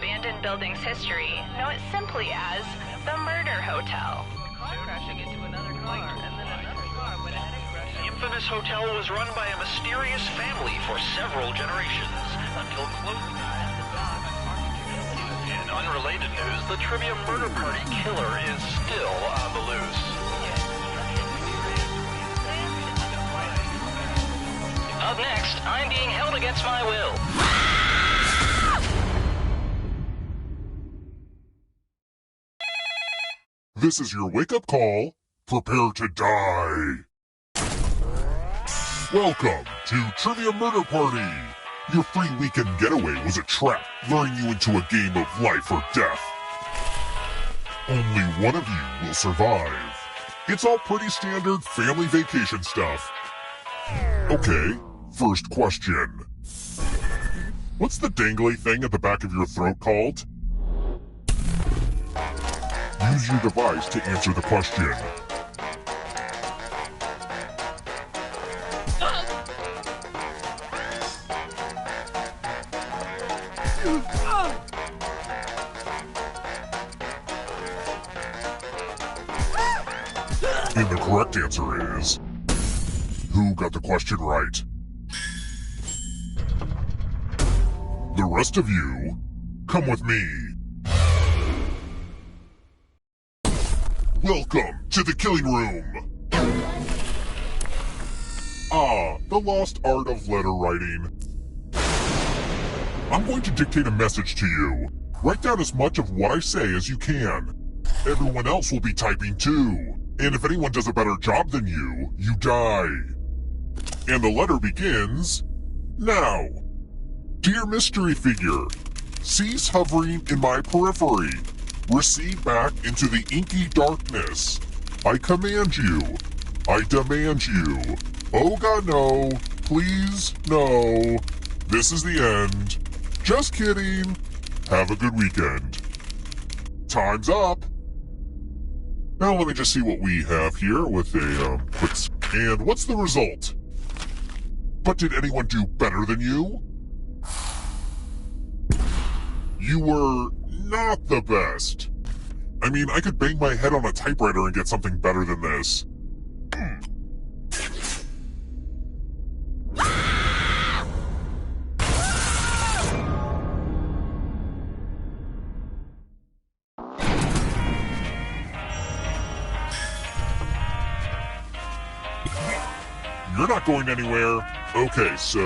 abandoned building's history know it simply as the Murder Hotel. Crashing into another car, and then another car went ahead and crashed. The infamous hotel was run by a mysterious family for several generations, until close In unrelated news, the Trivia Murder Party killer is still on the loose. Up next, I'm being held against my will. This is your wake-up call. Prepare to die. Welcome to Trivia Murder Party. Your free weekend getaway was a trap, luring you into a game of life or death. Only one of you will survive. It's all pretty standard family vacation stuff. Okay, first question. What's the dangly thing at the back of your throat called? Use your device to answer the question. And the correct answer is... Who got the question right? The rest of you, come with me. Welcome to the killing room. Ah, the lost art of letter writing. I'm going to dictate a message to you. Write down as much of what I say as you can. Everyone else will be typing too. And if anyone does a better job than you, you die. And the letter begins now. Dear mystery figure, cease hovering in my periphery. Recede back into the inky darkness. I command you. I demand you. Oh God, no. Please, no. This is the end. Just kidding. Have a good weekend. Time's up. Now let me just see what we have here with a quick... And what's the result? But did anyone do better than you? You were not the best. I mean, I could bang my head on a typewriter and get something better than this. You're not going anywhere. Okay, so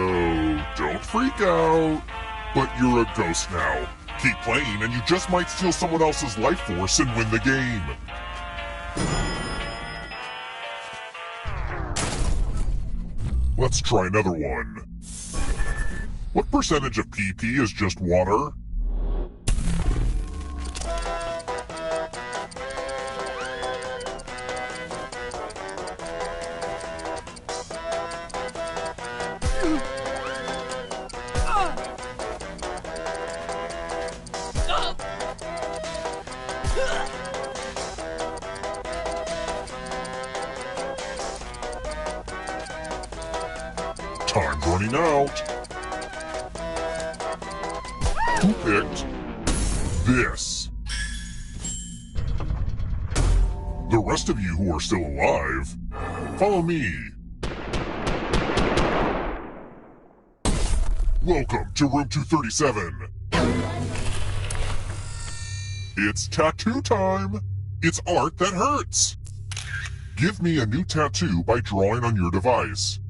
don't freak out. But you're a ghost now. Keep playing and you just might steal someone else's life force and win the game. Let's try another one. What percentage of PP is just water? Time's running out. Who picked this? The rest of you who are still alive, follow me. Welcome to room 237. It's tattoo time. It's art that hurts. Give me a new tattoo by drawing on your device.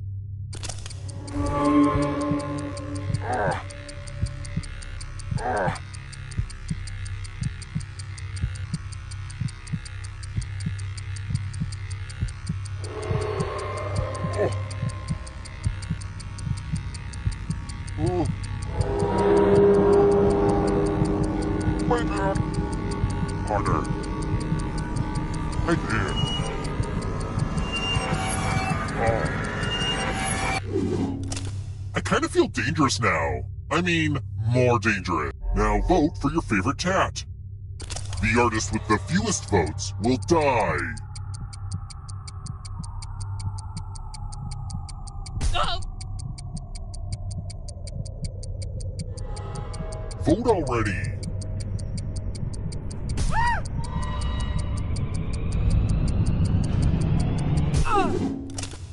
Wake up! Harder. Right there. I kind of feel dangerous now. I mean, more dangerous. Now vote for your favorite tat. The artist with the fewest votes will die. Vote already.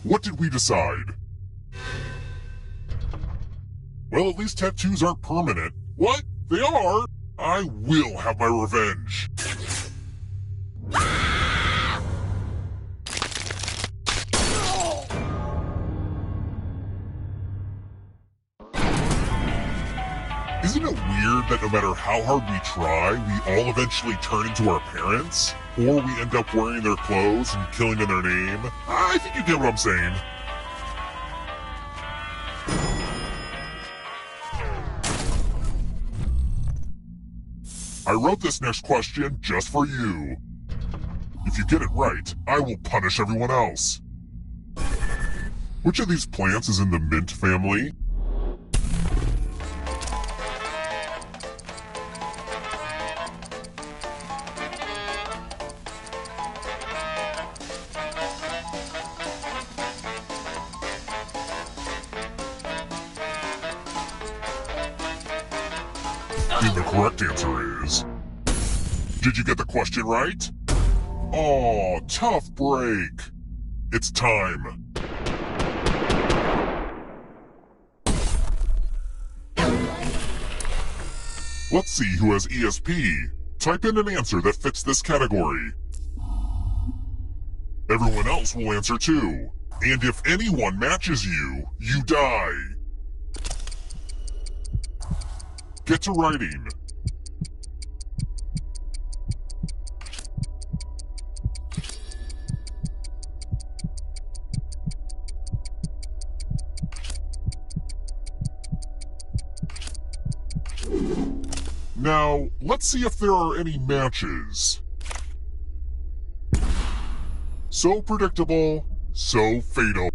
What did we decide? Well, at least tattoos aren't permanent. What? They are? I will have my revenge. Isn't it weird that no matter how hard we try, we all eventually turn into our parents? Or we end up wearing their clothes and killing in their name? I think you get what I'm saying. I wrote this next question just for you. If you get it right, I will punish everyone else. Which of these plants is in the mint family? And the correct answer is... Did you get the question right? Aw, tough break. It's time. Let's see who has ESP. Type in an answer that fits this category. Everyone else will answer too. And if anyone matches you, you die. Get to writing. Now, let's see if there are any matches. So predictable, so fatal.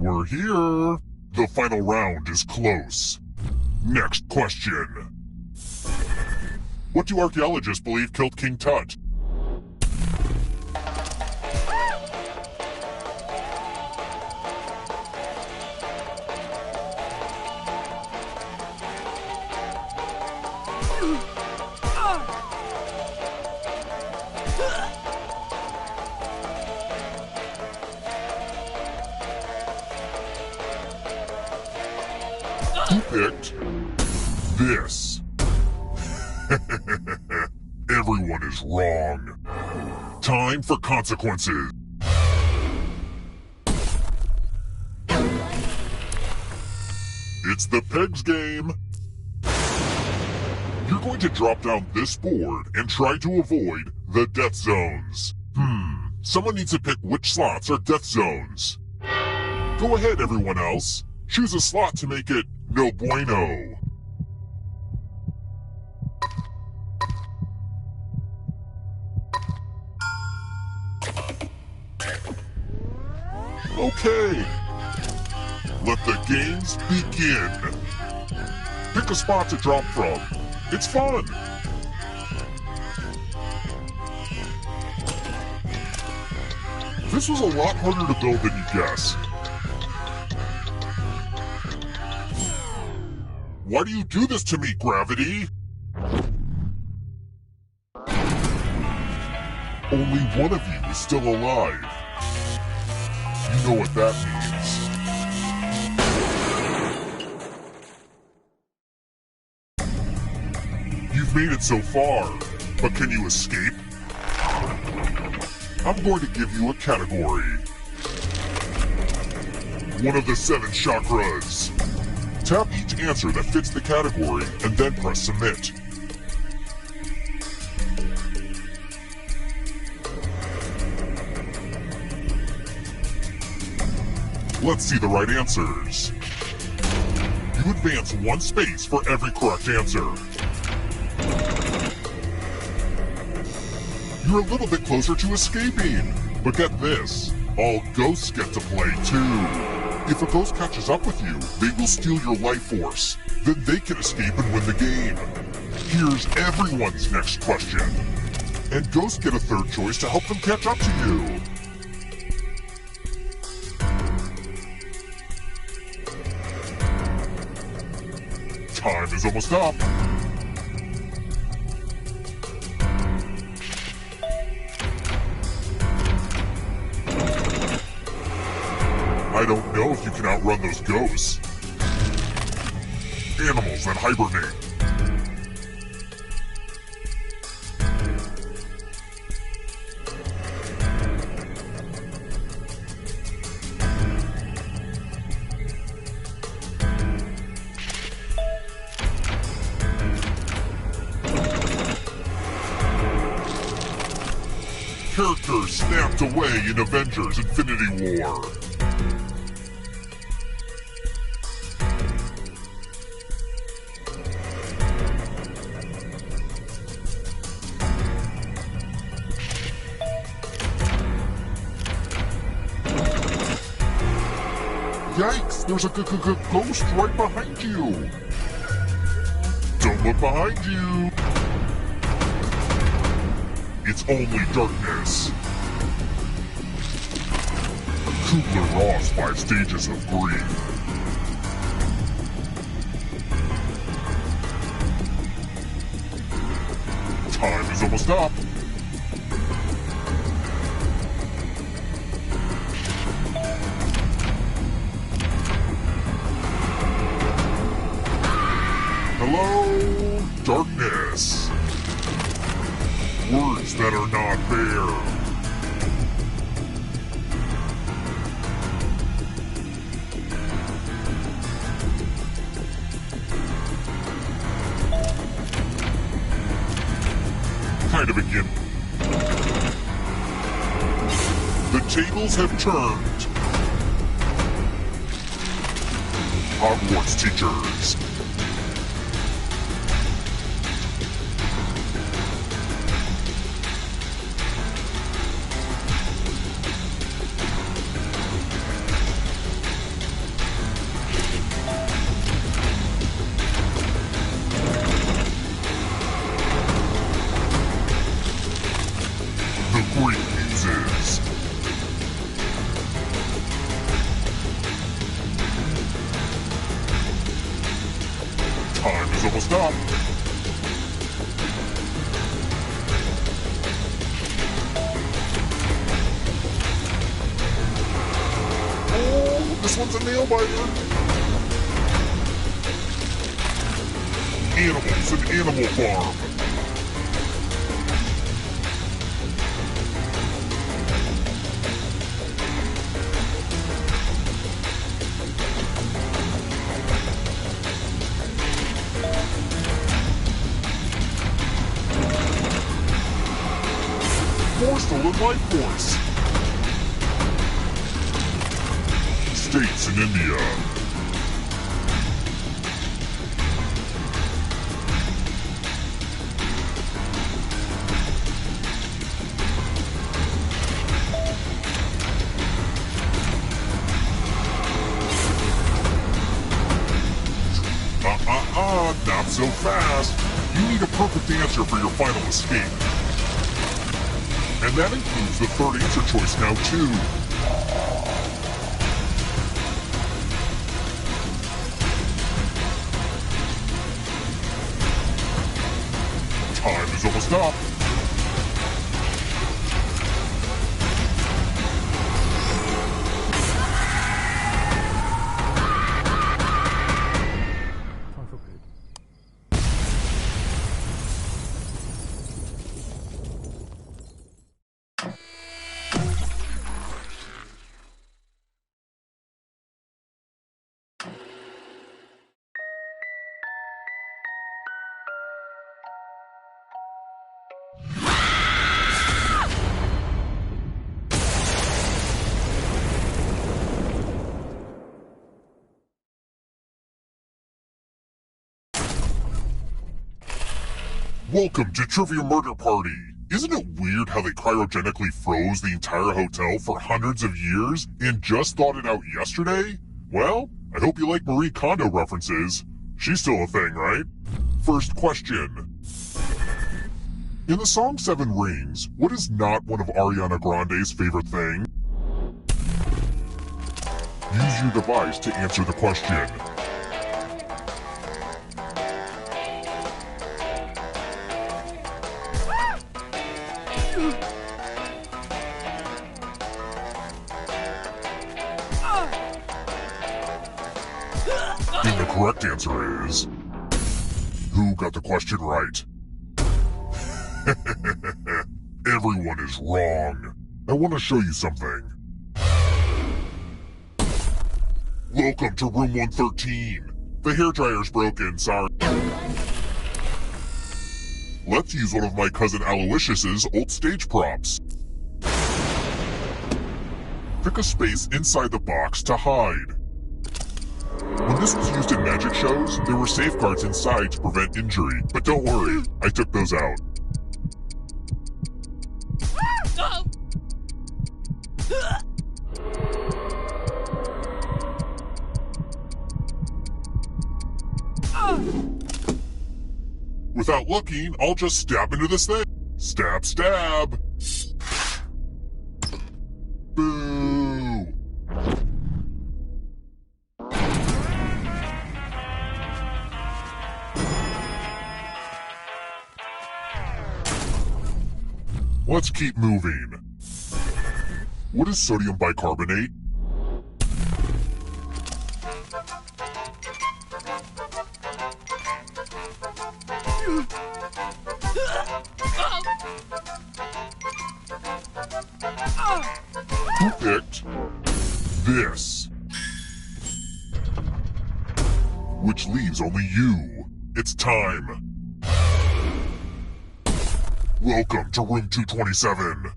We're here. The final round is close. Next question. What do archaeologists believe killed King Tut? Who picked this? Everyone is wrong. Time for consequences. It's the Pegs game. You're going to drop down this board and try to avoid the death zones. Someone needs to pick which slots are death zones. Go ahead, everyone else. Choose a slot to make it no bueno. Okay. Let the games begin. Pick a spot to drop from. It's fun. This was a lot harder to build than you guessed. Why do you do this to me, Gravity? Only one of you is still alive. You know what that means. You've made it so far, but can you escape? I'm going to give you a category. One of the 7 chakras. Tap each answer that fits the category and then press submit. Let's see the right answers. You advance 1 space for every correct answer. You're a little bit closer to escaping, but get this, all ghosts get to play too. If a ghost catches up with you, they will steal your life force. Then they can escape and win the game. Here's everyone's next question. And ghosts get a 3rd choice to help them catch up to you. Time is almost up. I don't know if you can outrun those ghosts. Animals that hibernate. Characters snapped away in Avengers Infinity War. Yikes, there's a ghost right behind you. Don't look behind you. It's only darkness. Kubler-Ross 5 stages of grief. Time is almost up. Hello, darkness. Words that are not fair. Kind of again. The tables have turned. Hogwarts teachers. The great news is time is almost up. Oh, this one's a nail biter. Animals and Animal Farm. Stolen life force. States in India. Not so fast. You need a perfect answer for your final escape. And that includes the third answer choice now, too. Time is almost up. Welcome to Trivia Murder Party. Isn't it weird how they cryogenically froze the entire hotel for hundreds of years and just thought it out yesterday? Well, I hope you like Marie Kondo references. She's still a thing, right? First question. In the song Seven Rings, what is not one of Ariana Grande's favorite things? Use your device to answer the question. And the correct answer is... Who got the question right? Everyone is wrong. I want to show you something. Welcome to room 113. The hairdryer's broken, sorry. Let's use one of my cousin Aloysius's old stage props. Pick a space inside the box to hide. When this was used in magic shows, there were safeguards inside to prevent injury. But don't worry, I took those out. Without looking, I'll just stab into this thing. Stab, stab. Boo! Let's keep moving. What is sodium bicarbonate? Who picked this? Which leaves only you. It's time. Welcome to room 227.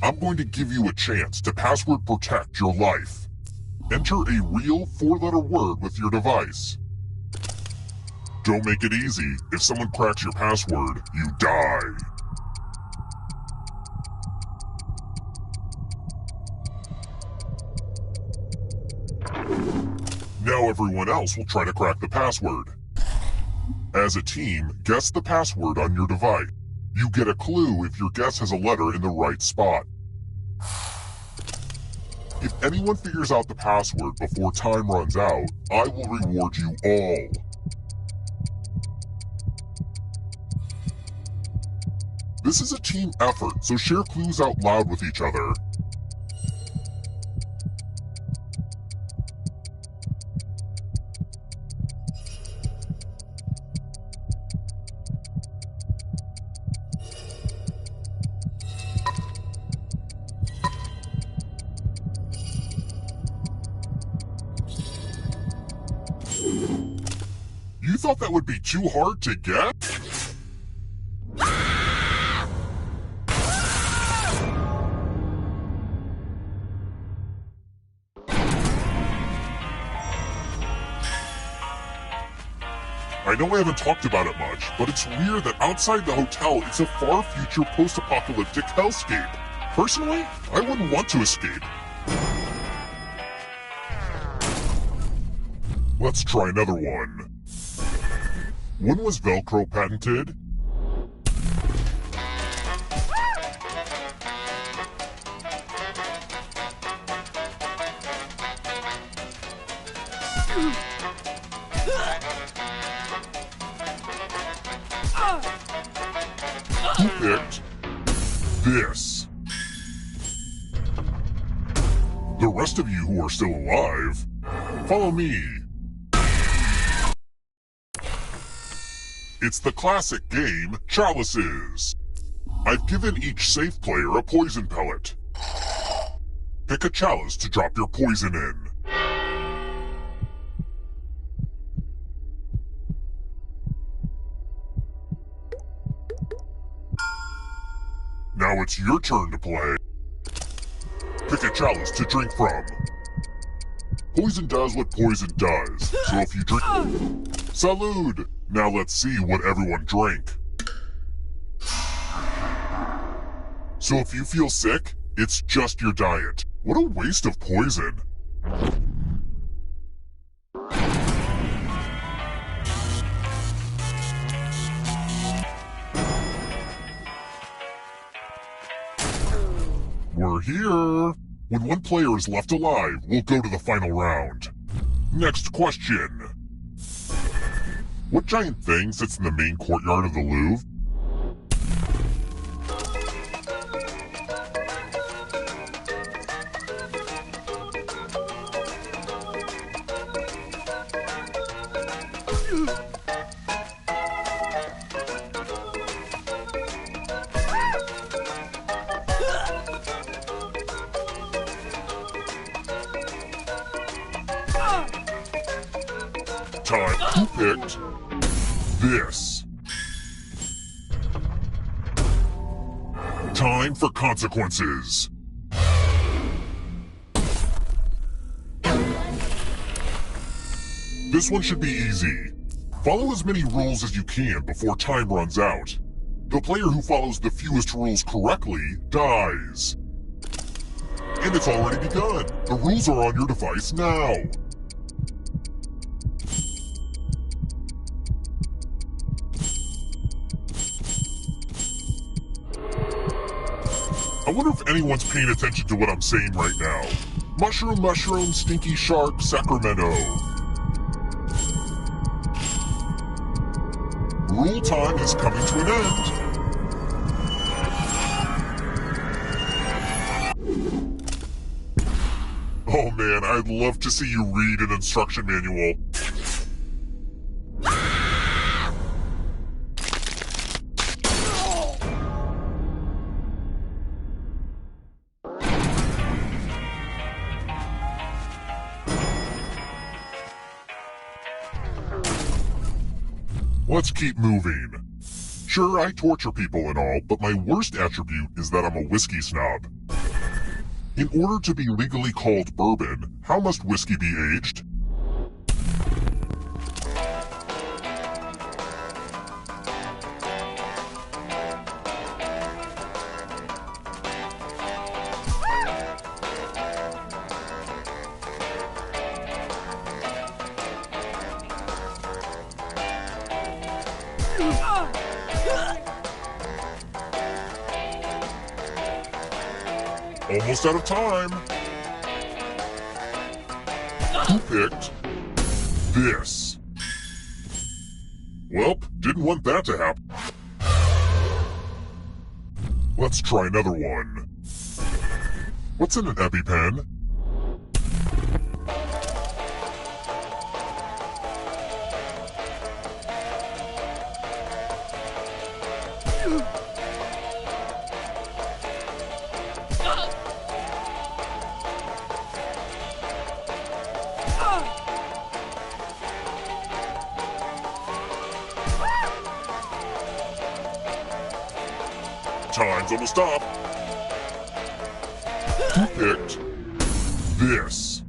I'm going to give you a chance to password protect your life. Enter a real 4-letter word with your device. Don't make it easy. If someone cracks your password, you die. Now everyone else will try to crack the password. As a team, guess the password on your device. You get a clue if your guess has a letter in the right spot. If anyone figures out the password before time runs out, I will reward you all. This is a team effort, so share clues out loud with each other. You thought that would be too hard to get? I know I haven't talked about it much, but it's weird that outside the hotel it's a far future post-apocalyptic hellscape. Personally, I wouldn't want to escape. Let's try another one. When was Velcro patented? Who picked this? The rest of you who are still alive, follow me. It's the classic game, Chalices. I've given each safe player a poison pellet. Pick a chalice to drop your poison in. Now it's your turn to play. Pick a chalice to drink from. Poison does what poison does, so if you drink... Salud! Now let's see what everyone drank. So if you feel sick, it's just your diet. What a waste of poison. We're here. When one player is left alive, we'll go to the final round. Next question. What giant thing sits in the main courtyard of the Louvre? Time. Who picked this? Time for consequences. This one should be easy. Follow as many rules as you can before time runs out. The player who follows the fewest rules correctly dies. And it's already begun. The rules are on your device now. I wonder if anyone's paying attention to what I'm saying right now. Mushroom, mushroom, stinky shark, Sacramento. Rule time is coming to an end. man, I'd love to see you read an instruction manual. Let's keep moving. Sure, I torture people and all, but my worst attribute is that I'm a whiskey snob. In order to be legally called bourbon, how must whiskey be aged? Almost out of time. Who picked this? Welp, didn't want that to happen. Let's try another one. What's in an EpiPen? Time's almost up. Who picked this?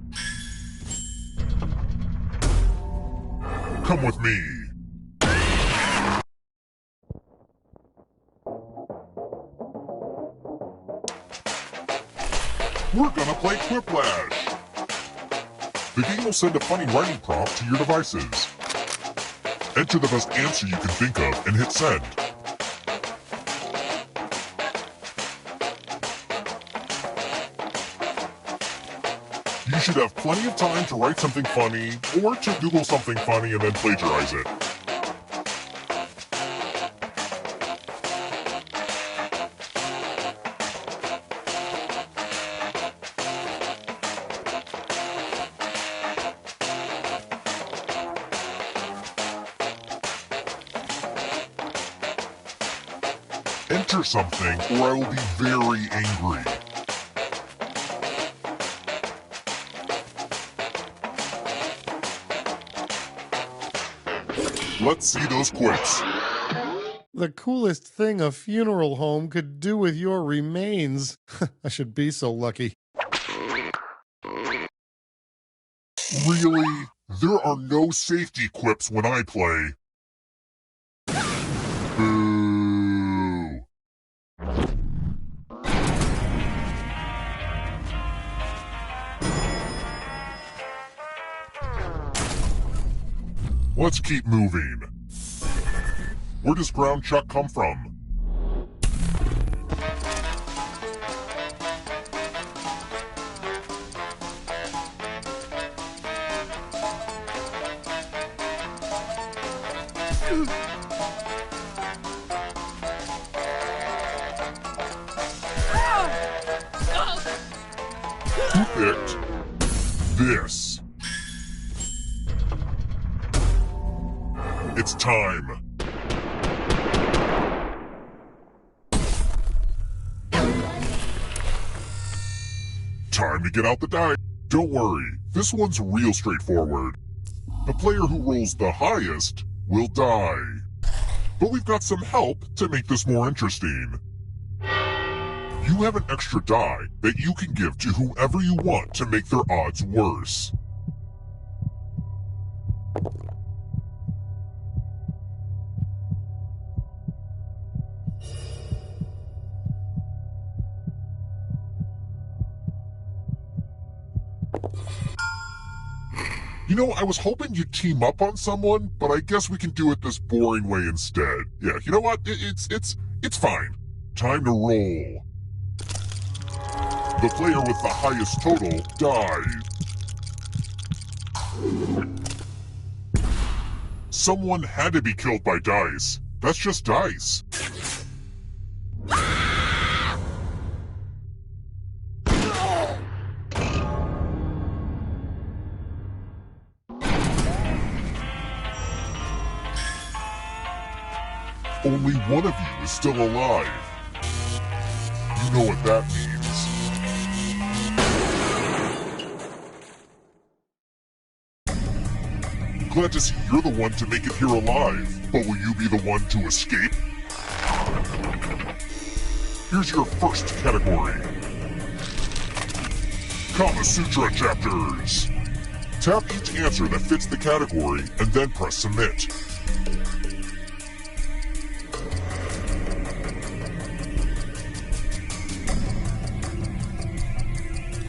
Come with me. We're gonna play Quiplash. The game will send a funny writing prompt to your devices. Enter the best answer you can think of and hit send. You should have plenty of time to write something funny, or to Google something funny and then plagiarize it. Enter something, or I will be very angry. Let's see those quits. The coolest thing a funeral home could do with your remains. I should be so lucky. Really? There are no safety quips when I play. Boo. Let's keep moving. Where does ground chuck come from? Who picked this? It's time. Time to get out the die. Don't worry, this one's real straightforward. The player who rolls the highest will die. But we've got some help to make this more interesting. You have an extra die that you can give to whoever you want to make their odds worse. You know, I was hoping you'd team up on someone, but I guess we can do it this boring way instead. Yeah, you know what? It's fine. Time to roll. The player with the highest total dies. Someone had to be killed by dice. That's just dice. Only one of you is still alive. You know what that means. Glad to see you're the one to make it here alive, but will you be the one to escape? Here's your first category. Kama Sutra chapters. Tap each answer that fits the category and then press submit.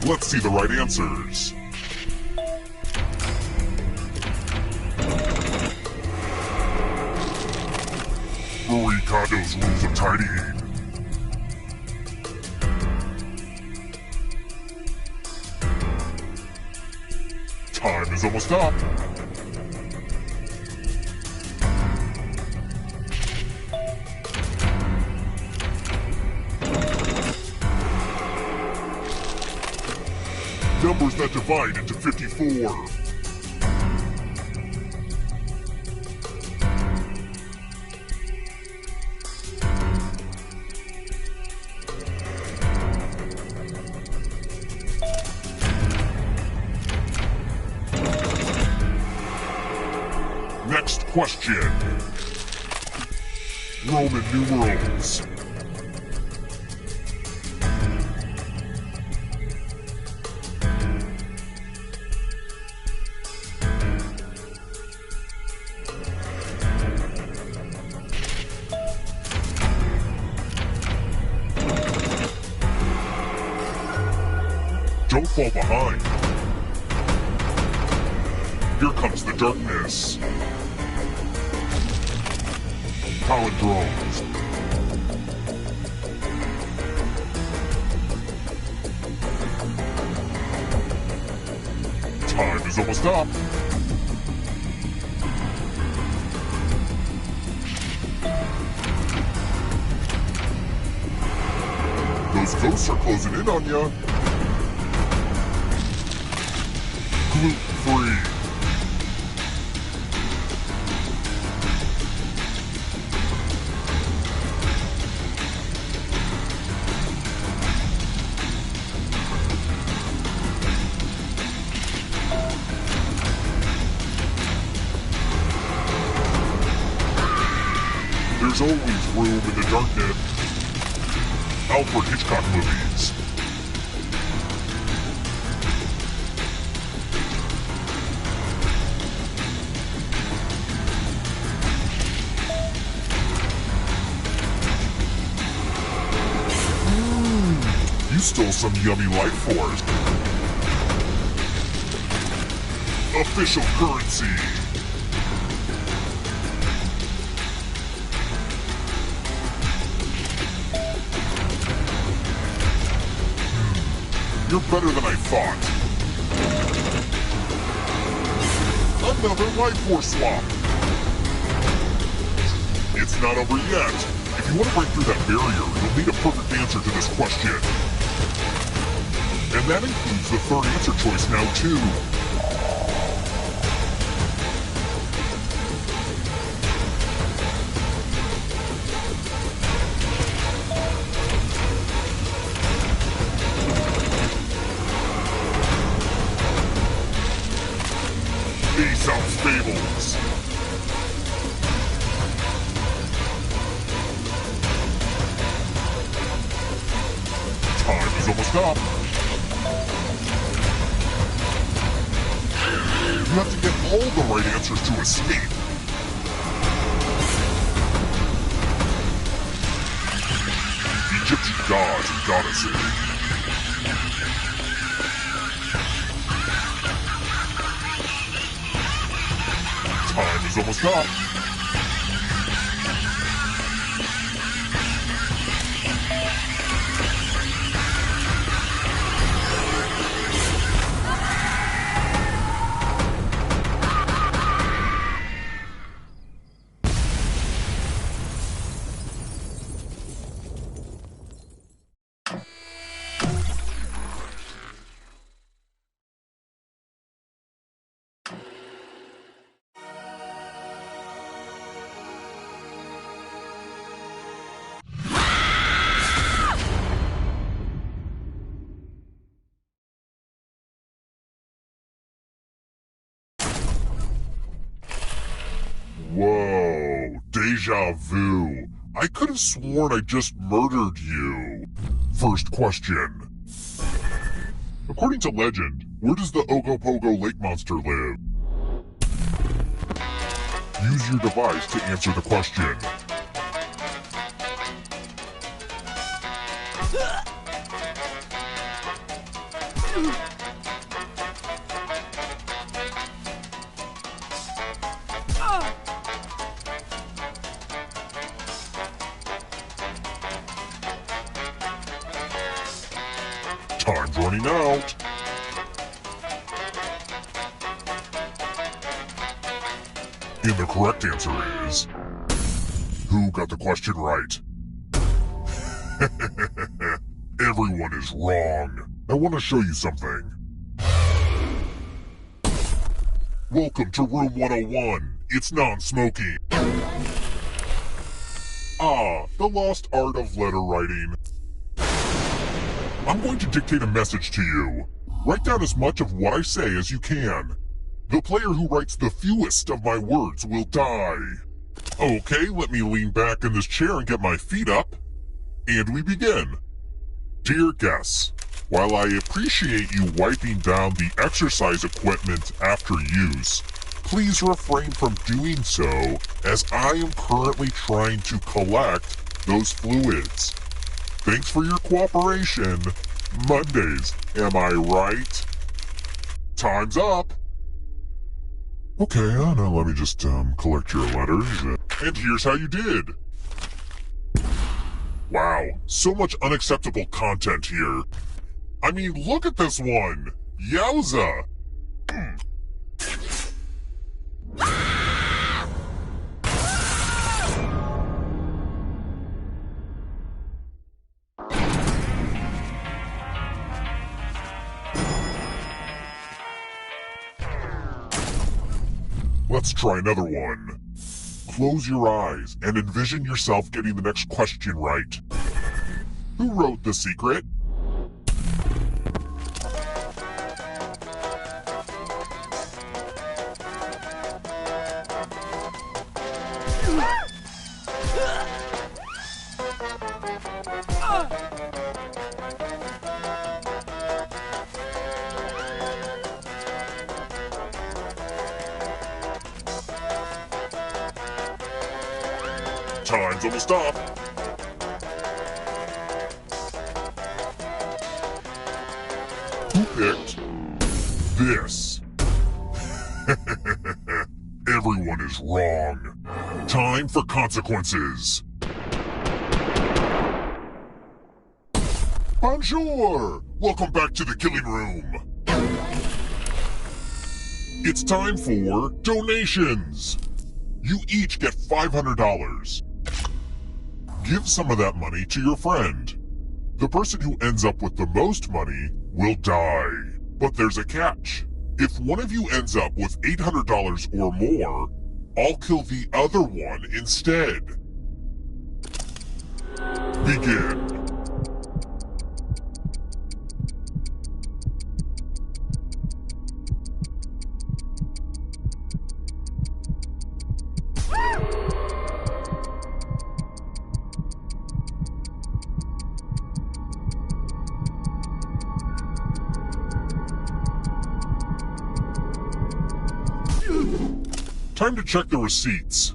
Let's see the right answers. Marie Kondo's rules of tidying. Time is almost up. Numbers that divide into 54. Next question. Roman numerals. Don't fall behind. Here comes the darkness. Palindromes. Time is almost up. Those ghosts are closing in on ya. Gluten-free. There's always room in the darkness. Alfred Hitchcock movies. You stole some yummy life force. Official currency. You're better than I thought. Another life force swap. It's not over yet. If you want to break through that barrier, you'll need a perfect answer to this question. And that includes the third answer choice now, too. Aesop's Fables. Time is almost up. You have to get all the right answers to escape. Egyptian gods and goddesses. Time is almost up. Deja vu. I could have sworn I just murdered you. First question. According to legend, where does the Ogopogo lake monster live? Use your device to answer the question. Time's running out. And the correct answer is... Who got the question right? Everyone is wrong. I want to show you something. Welcome to Room 101. It's non-smoking. Ah, the lost art of letter writing. I'm going to dictate a message to you. Write down as much of what I say as you can. The player who writes the fewest of my words will die. Okay, let me lean back in this chair and get my feet up. And we begin. Dear guests, while I appreciate you wiping down the exercise equipment after use, please refrain from doing so as I am currently trying to collect those fluids. Thanks for your cooperation. Mondays, am I right? Time's up. Okay, now let me just collect your letters. And here's how you did. Wow, so much unacceptable content here. I mean, look at this one. Yowza. Let's try another one. Close your eyes and envision yourself getting the next question right. Who wrote The Secret? Time's almost up. Who picked this? Everyone is wrong. Time for consequences. Bonjour! Welcome back to the killing room. It's time for donations. You each get $500. Give some of that money to your friend. The person who ends up with the most money will die. But there's a catch. If one of you ends up with $800 or more, I'll kill the other one instead. Begin. Time to check the receipts.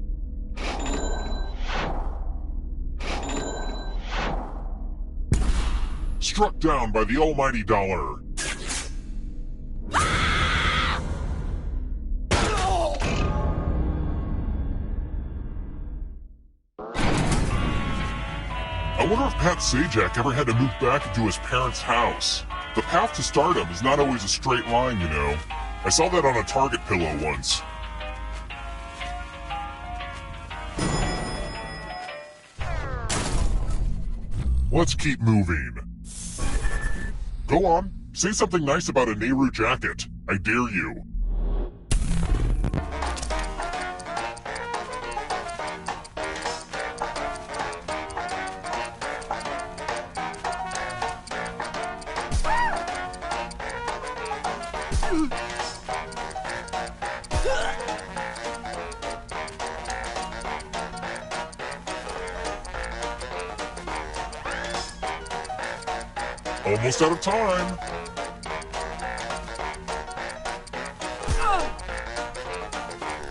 Struck down by the almighty dollar. I wonder if Pat Sajak ever had to move back into his parents' house. The path to stardom is not always a straight line, you know. I saw that on a Target pillow once. Let's keep moving. Go on, say something nice about a Nehru jacket. I dare you. Almost out of time.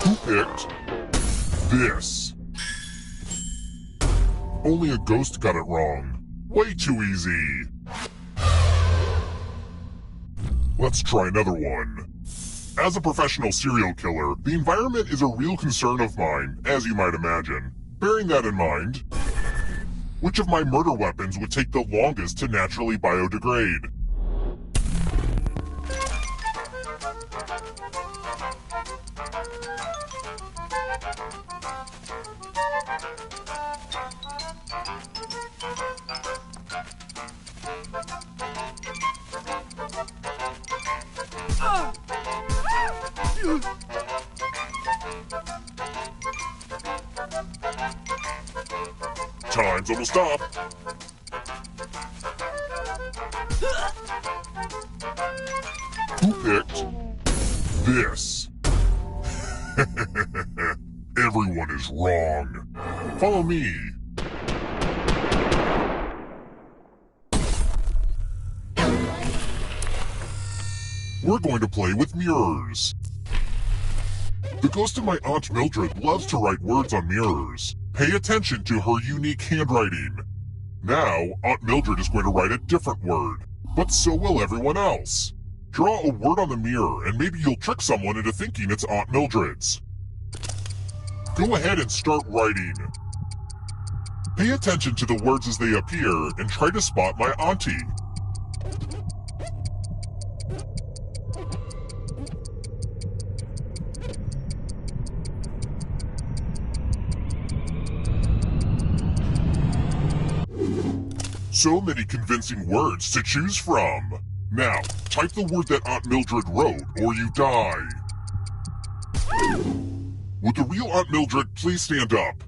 Who picked this? Only a ghost got it wrong. Way too easy. Let's try another one. As a professional serial killer, the environment is a real concern of mine, as you might imagine. Bearing that in mind, which of my murder weapons would take the longest to naturally biodegrade? Time's almost up. Who picked this? Everyone is wrong. Follow me. We're going to play with mirrors. The ghost of my Aunt Mildred loves to write words on mirrors. Pay attention to her unique handwriting. Now, Aunt Mildred is going to write a different word, but so will everyone else. Draw a word on the mirror and maybe you'll trick someone into thinking it's Aunt Mildred's. Go ahead and start writing. Pay attention to the words as they appear and try to spot my auntie. So many convincing words to choose from. Now, type the word that Aunt Mildred wrote, or you die. Would the real Aunt Mildred please stand up?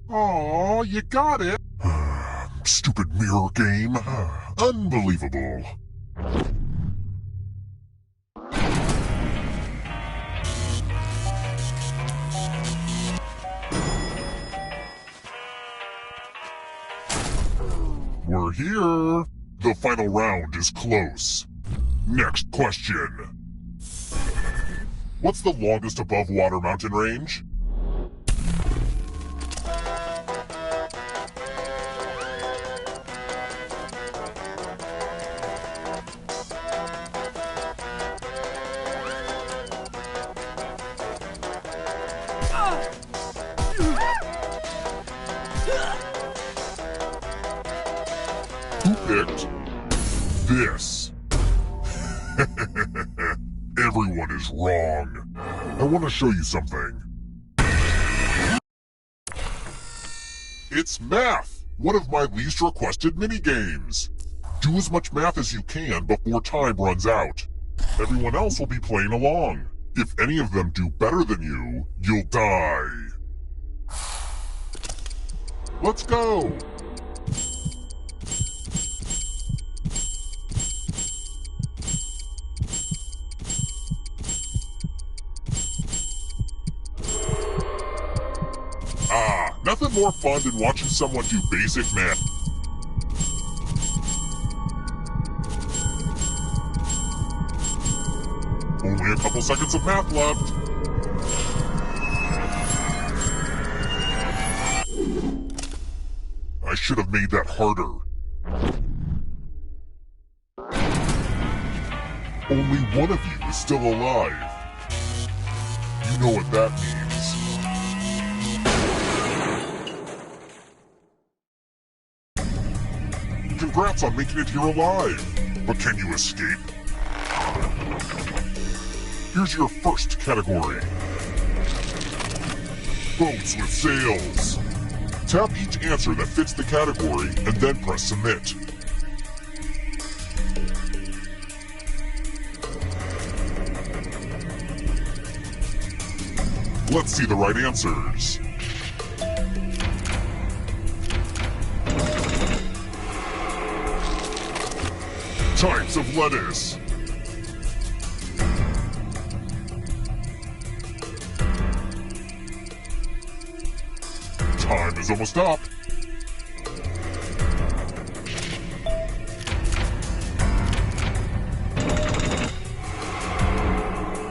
Aw, you got it. Stupid mirror game. Unbelievable. We're here. The final round is close. Next question. What's the longest above water mountain range? Who picked this? Everyone is wrong. I want to show you something. It's math! One of my least requested minigames. Do as much math as you can before time runs out. Everyone else will be playing along. If any of them do better than you, you'll die. Let's go! Nothing more fun than watching someone do basic math. Only a couple seconds of math left. I should have made that harder. Only one of you is still alive. You know what that means. Congrats on making it here alive, but can you escape? Here's your first category. Boats with sails. Tap each answer that fits the category and then press submit. Let's see the right answers. Types of lettuce. Time is almost up.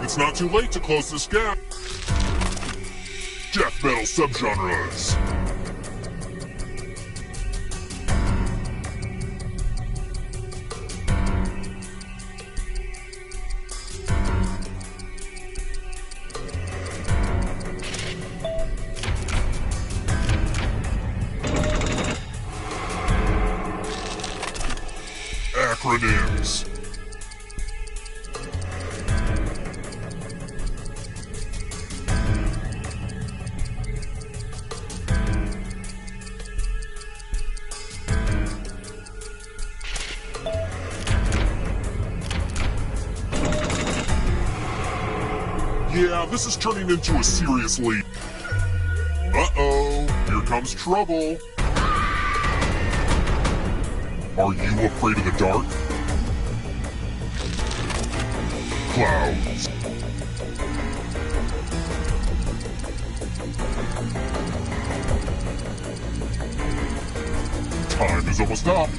It's not too late to close this gap. Death metal subgenres. Acronyms. Yeah, this is turning into a serious lead. Uh-oh, here comes trouble. Are you afraid of the dark? Clouds. Time is almost up.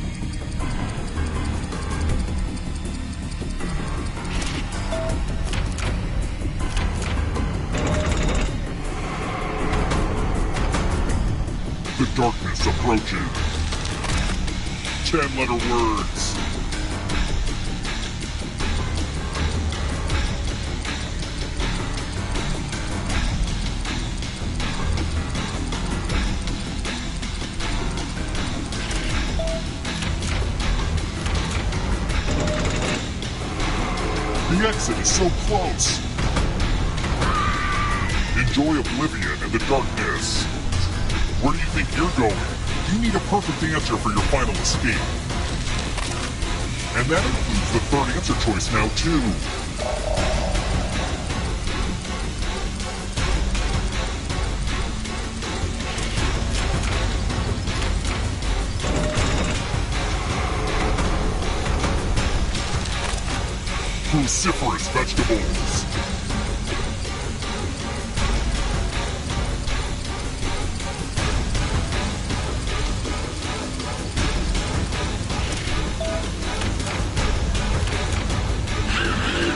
The darkness approaches. 10-letter words. The exit is so close. Enjoy oblivion and the darkness. Where do you think you're going? You need a perfect answer for your final escape. And that includes the third answer choice now, too. Cruciferous vegetables.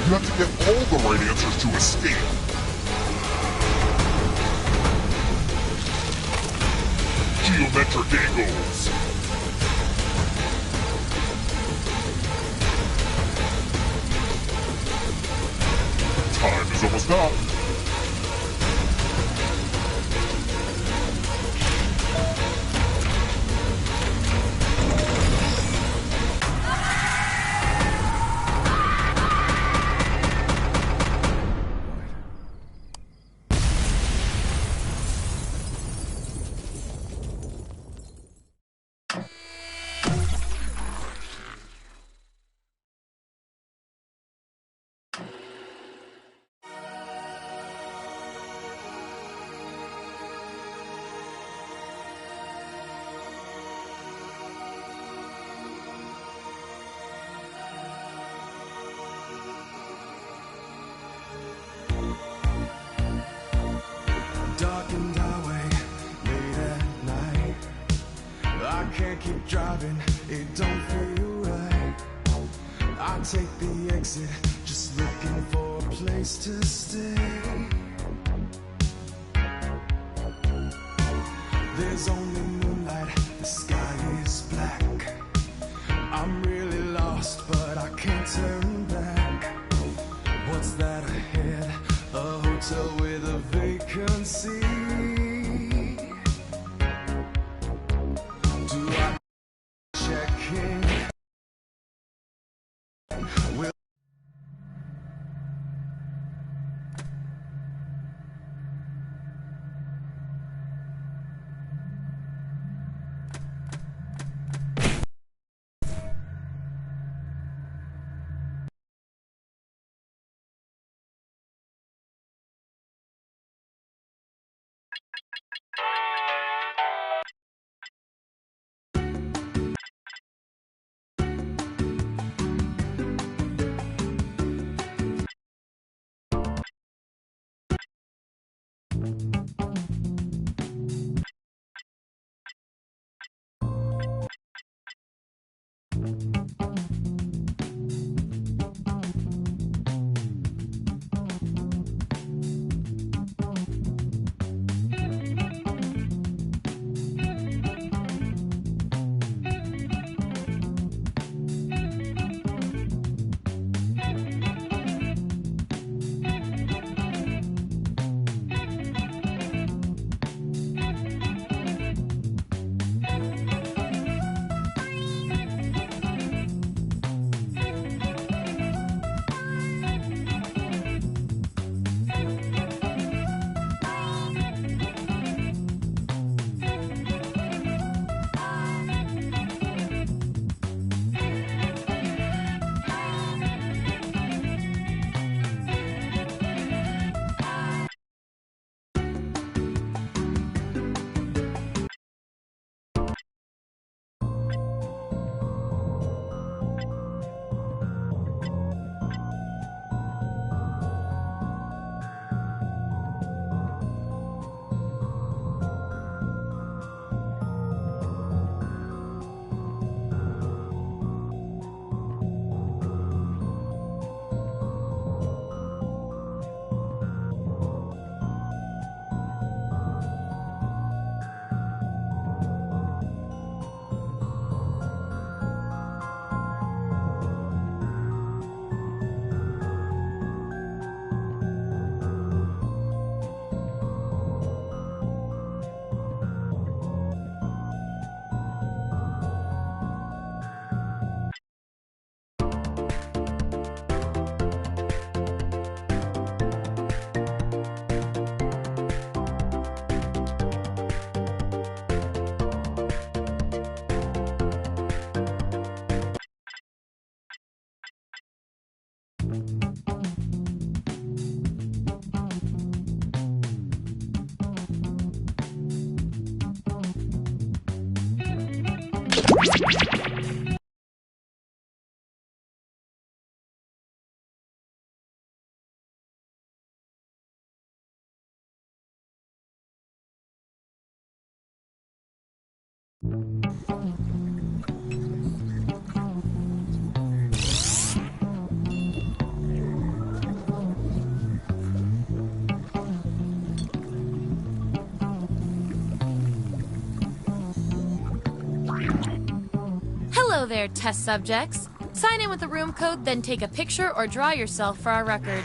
You have to get all the right answers to escape. Geometric angles. Time is almost up. Darkened highway, late at night. I can't keep driving, it don't feel right. I take the exit, just looking for a place to stay. There's only moonlight, the sky is black. I'm really lost, but I can't turn back. What's that ahead? A hotel with a vacancy. Do I check in? Will Hello there, test subjects. Sign in with the room code, then take a picture or draw yourself for our record.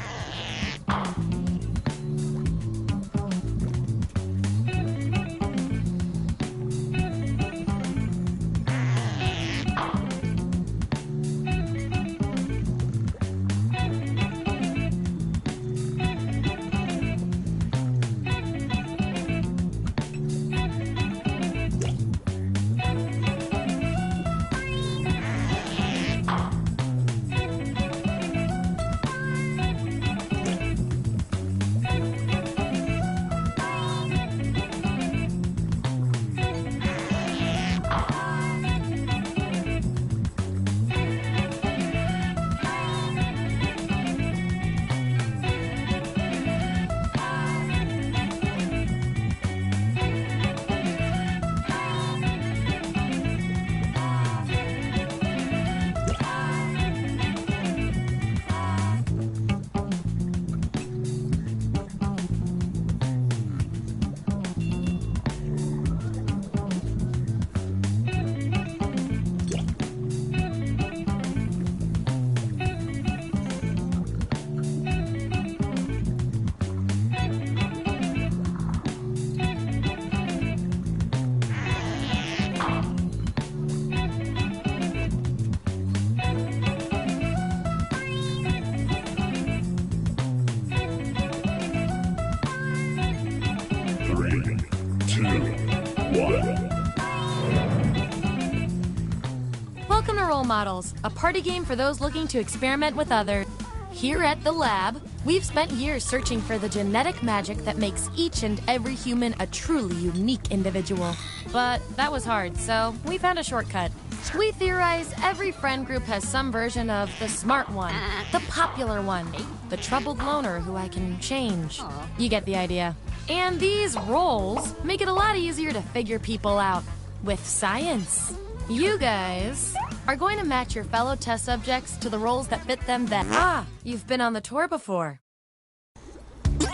Welcome to Role Models, a party game for those looking to experiment with others. Here at the lab, we've spent years searching for the genetic magic that makes each and every human a truly unique individual. But that was hard, so we found a shortcut. We theorize every friend group has some version of the smart one, the popular one, the troubled loner who I can change. You get the idea. And these roles make it a lot easier to figure people out with science. You guys are going to match your fellow test subjects to the roles that fit them best. Ah, you've been on the tour before.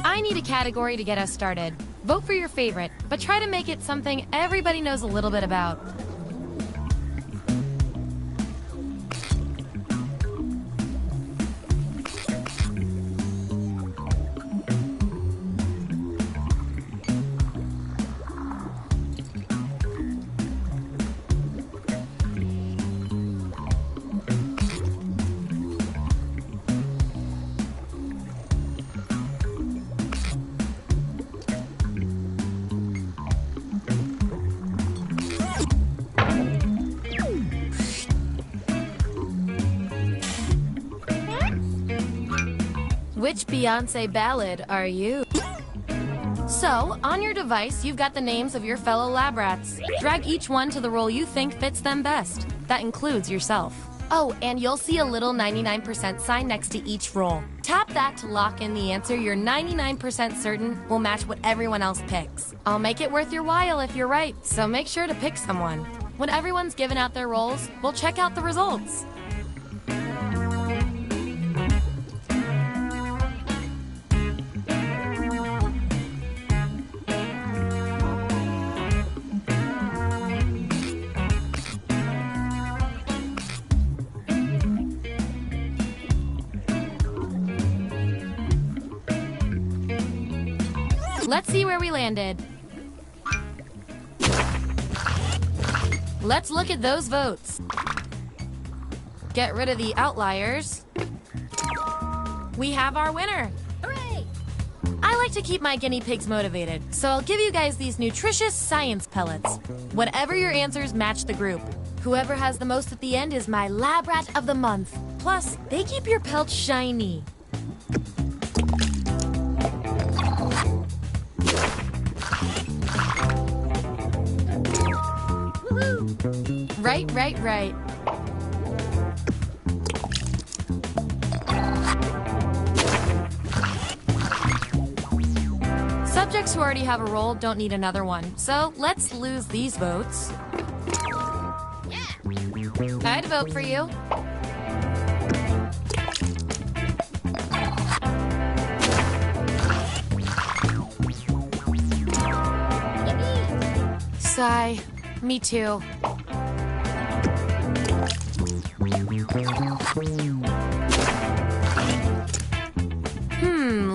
I need a category to get us started. Vote for your favorite, but try to make it something everybody knows a little bit about. Which Beyoncé ballad are you? So, on your device, you've got the names of your fellow lab rats. Drag each one to the role you think fits them best. That includes yourself. Oh, and you'll see a little 99% sign next to each role. Tap that to lock in the answer you're 99% certain will match what everyone else picks. I'll make it worth your while if you're right, so make sure to pick someone. When everyone's given out their roles, we'll check out the results. Let's see where we landed. Let's look at those votes. Get rid of the outliers. We have our winner. Hooray! I like to keep my guinea pigs motivated, so I'll give you guys these nutritious science pellets. Whatever your answers match the group. Whoever has the most at the end is my lab rat of the month. Plus, they keep your pelts shiny. Right. Subjects who already have a role don't need another one, so let's lose these votes. I'd vote for you. Sigh. Me too.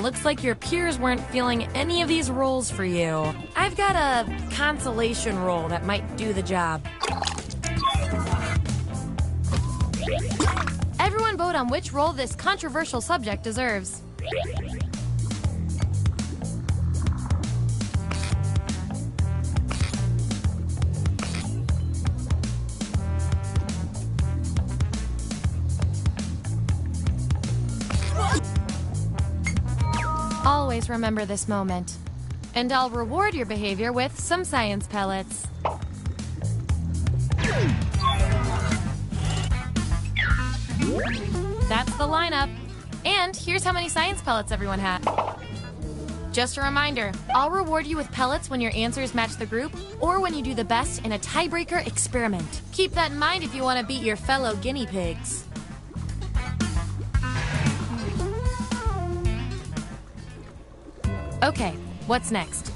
Looks like your peers weren't feeling any of these roles for you. I've got a consolation role that might do the job. Everyone vote on which role this controversial subject deserves. Always remember this moment. And I'll reward your behavior with some science pellets. That's the lineup. And here's how many science pellets everyone had. Just a reminder, I'll reward you with pellets when your answers match the group or when you do the best in a tiebreaker experiment. Keep that in mind if you want to beat your fellow guinea pigs. Okay, what's next?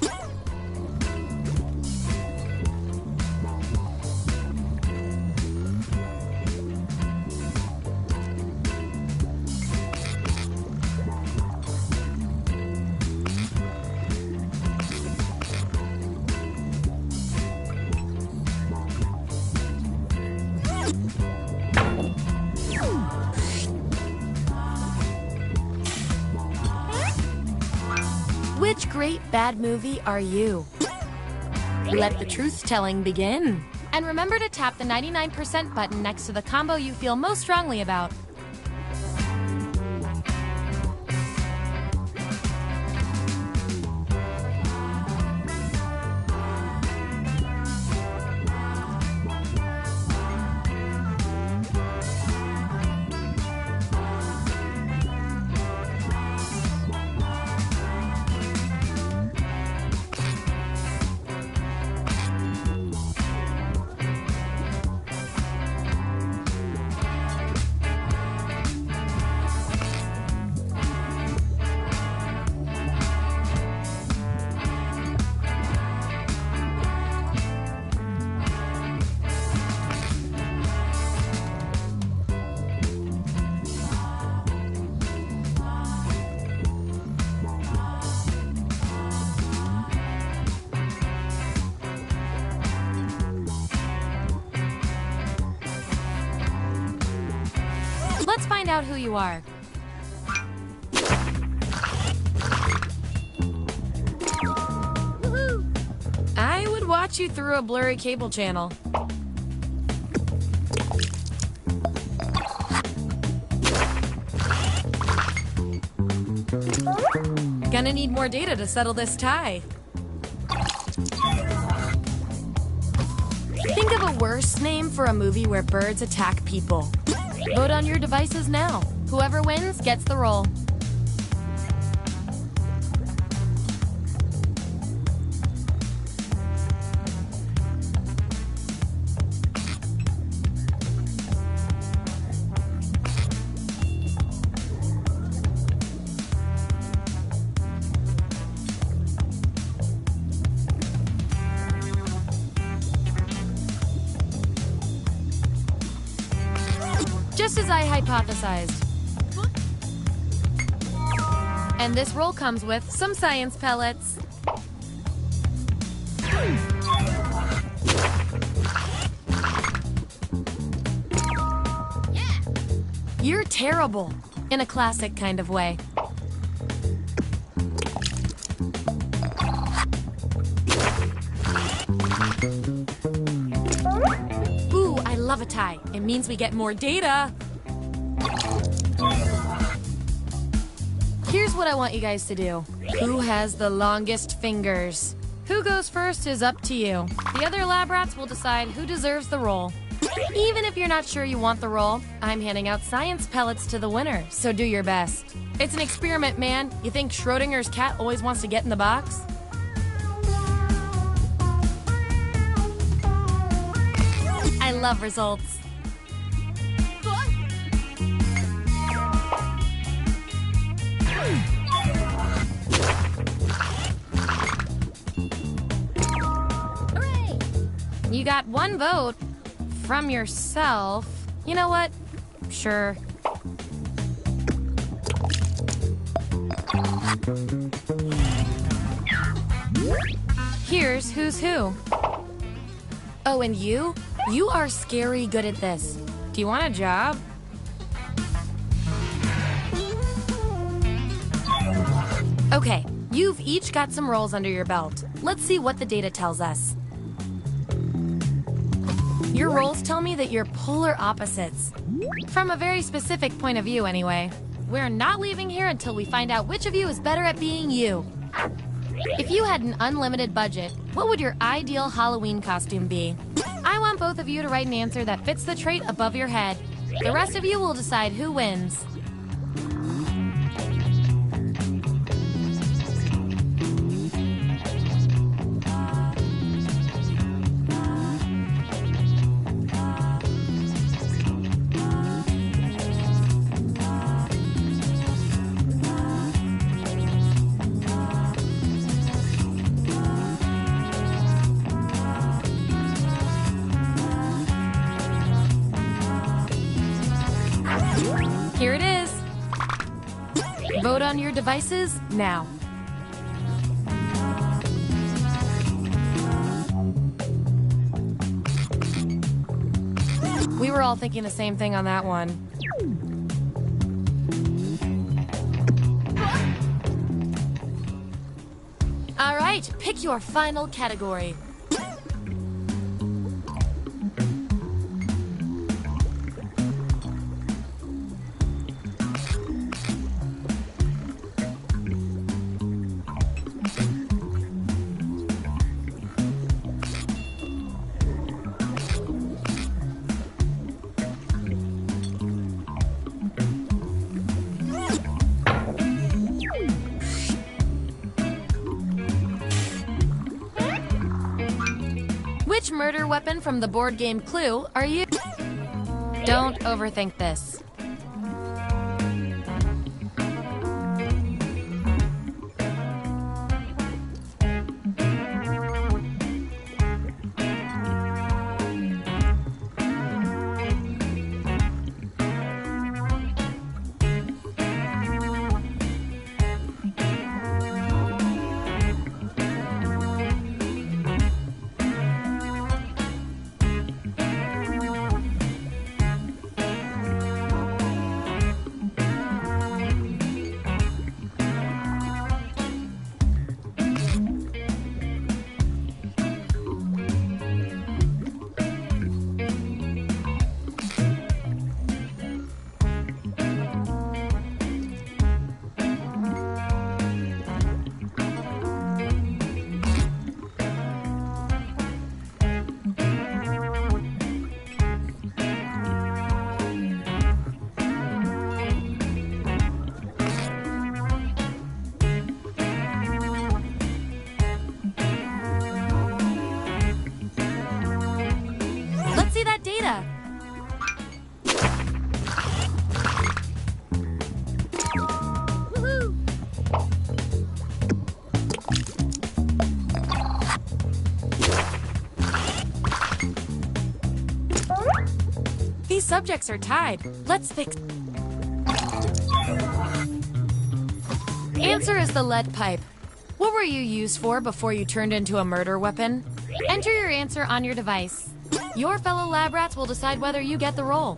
Which great bad movie are you? Let the truth-telling begin. And remember to tap the 99% button next to the combo you feel most strongly about. Let's find out who you are. I would watch you through a blurry cable channel. Gonna need more data to settle this tie. Think of a worse name for a movie where birds attack people. Vote on your devices now. Whoever wins gets the role. Just as I hypothesized. And this roll comes with some science pellets. You're terrible, in a classic kind of way. Ooh, I love a tie. It means we get more data. Here's what I want you guys to do. Who has the longest fingers? Who goes first is up to you. The other lab rats will decide who deserves the role. Even if you're not sure you want the role, I'm handing out science pellets to the winner, so do your best. It's an experiment, man. You think Schrodinger's cat always wants to get in the box? I love results. You got one vote from yourself. You know what? Sure. Here's who's who. Oh, and you? You are scary good at this. Do you want a job? Okay, you've each got some roles under your belt. Let's see what the data tells us. Your roles tell me that you're polar opposites. From a very specific point of view, anyway. We're not leaving here until we find out which of you is better at being you. If you had an unlimited budget, what would your ideal Halloween costume be? I want both of you to write an answer that fits the trait above your head. The rest of you will decide who wins. Here it is. Vote on your devices now. We were all thinking the same thing on that one. All right, pick your final category. Which murder weapon from the board game Clue are you? Don't overthink this. Data. Woohoo! These subjects are tied. Let's fix. Answer is the lead pipe. What were you used for before you turned into a murder weapon? Enter your answer on your device. Your fellow lab rats will decide whether you get the role.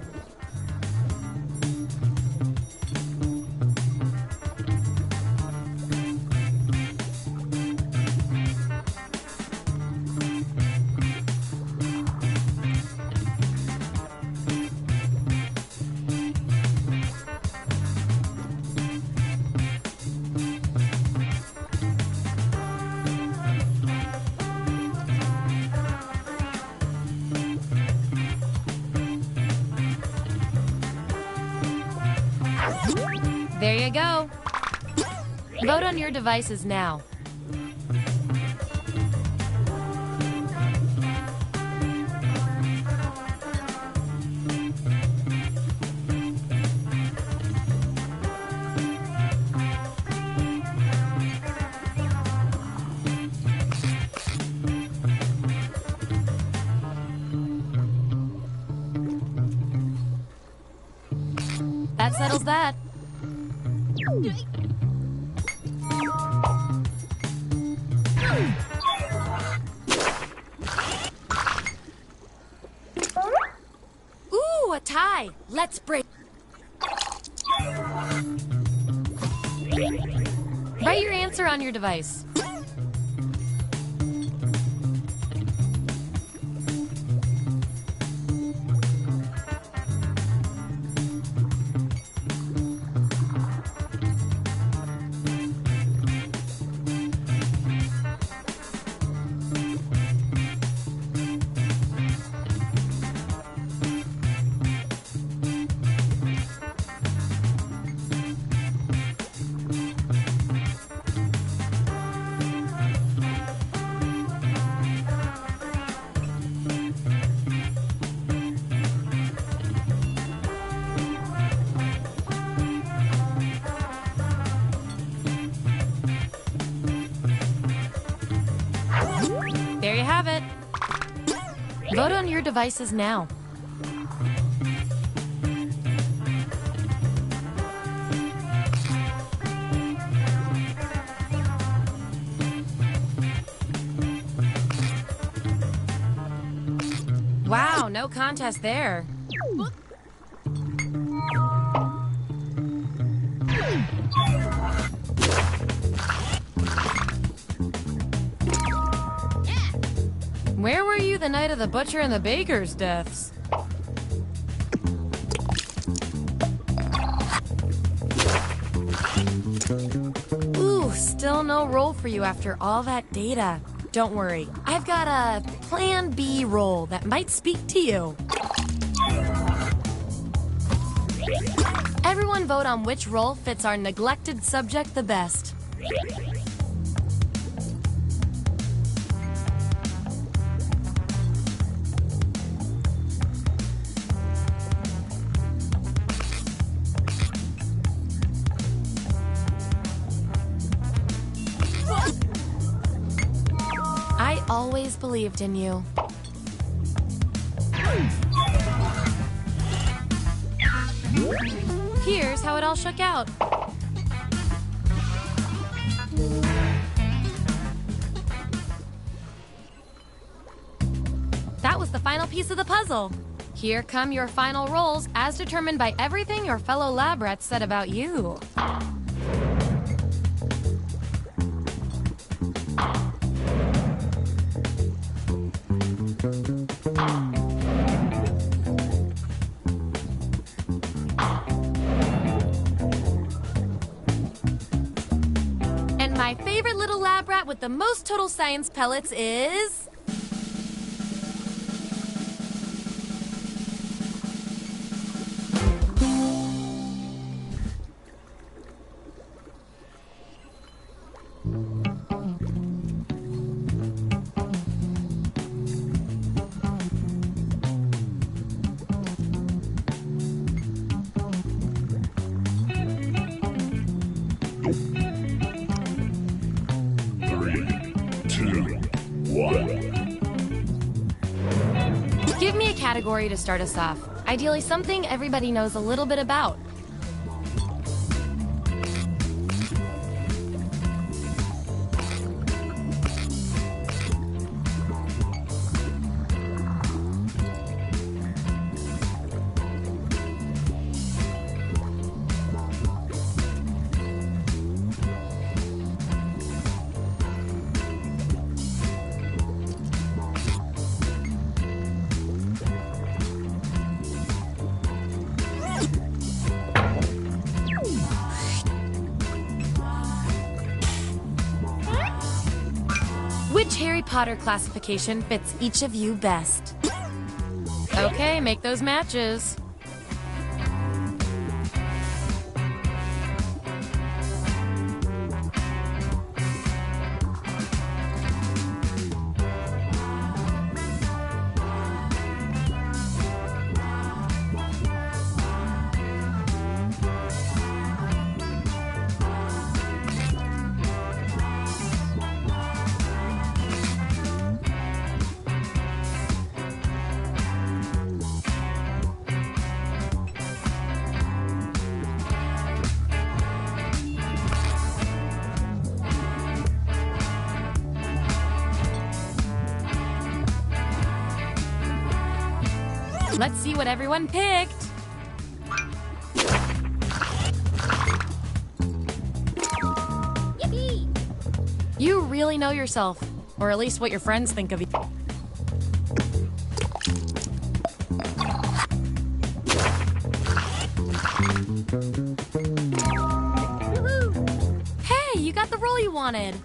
There you go. Vote on your devices now. That settles that. Ooh, a tie. Let's break. Write your answer on your device. There you have it. Vote on your devices now. Wow, no contest there. Where were you the night of the butcher and the baker's deaths? Ooh, still no roll for you after all that data. Don't worry, I've got a Plan B roll that might speak to you. Everyone vote on which role fits our neglected subject the best. I always believed in you. Here's how it all shook out. That was the final piece of the puzzle. Here come your final rolls as determined by everything your fellow lab rats said about you. And my favorite little lab rat with the most total science pellets is... Give me a category to start us off. Ideally, something everybody knows a little bit about. Which Harry Potter classification fits each of you best? Okay, make those matches. Let's see what everyone picked. Yippee! You really know yourself, or at least what your friends think of you. Hey, you got the role you wanted.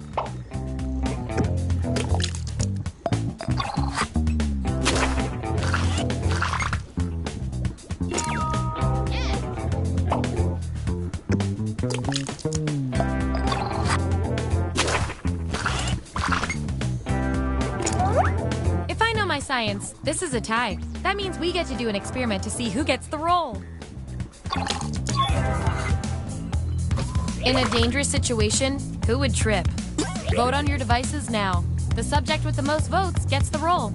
If I know my science, this is a tie. That means we get to do an experiment to see who gets the role. In a dangerous situation, who would trip? Vote on your devices now. The subject with the most votes gets the role.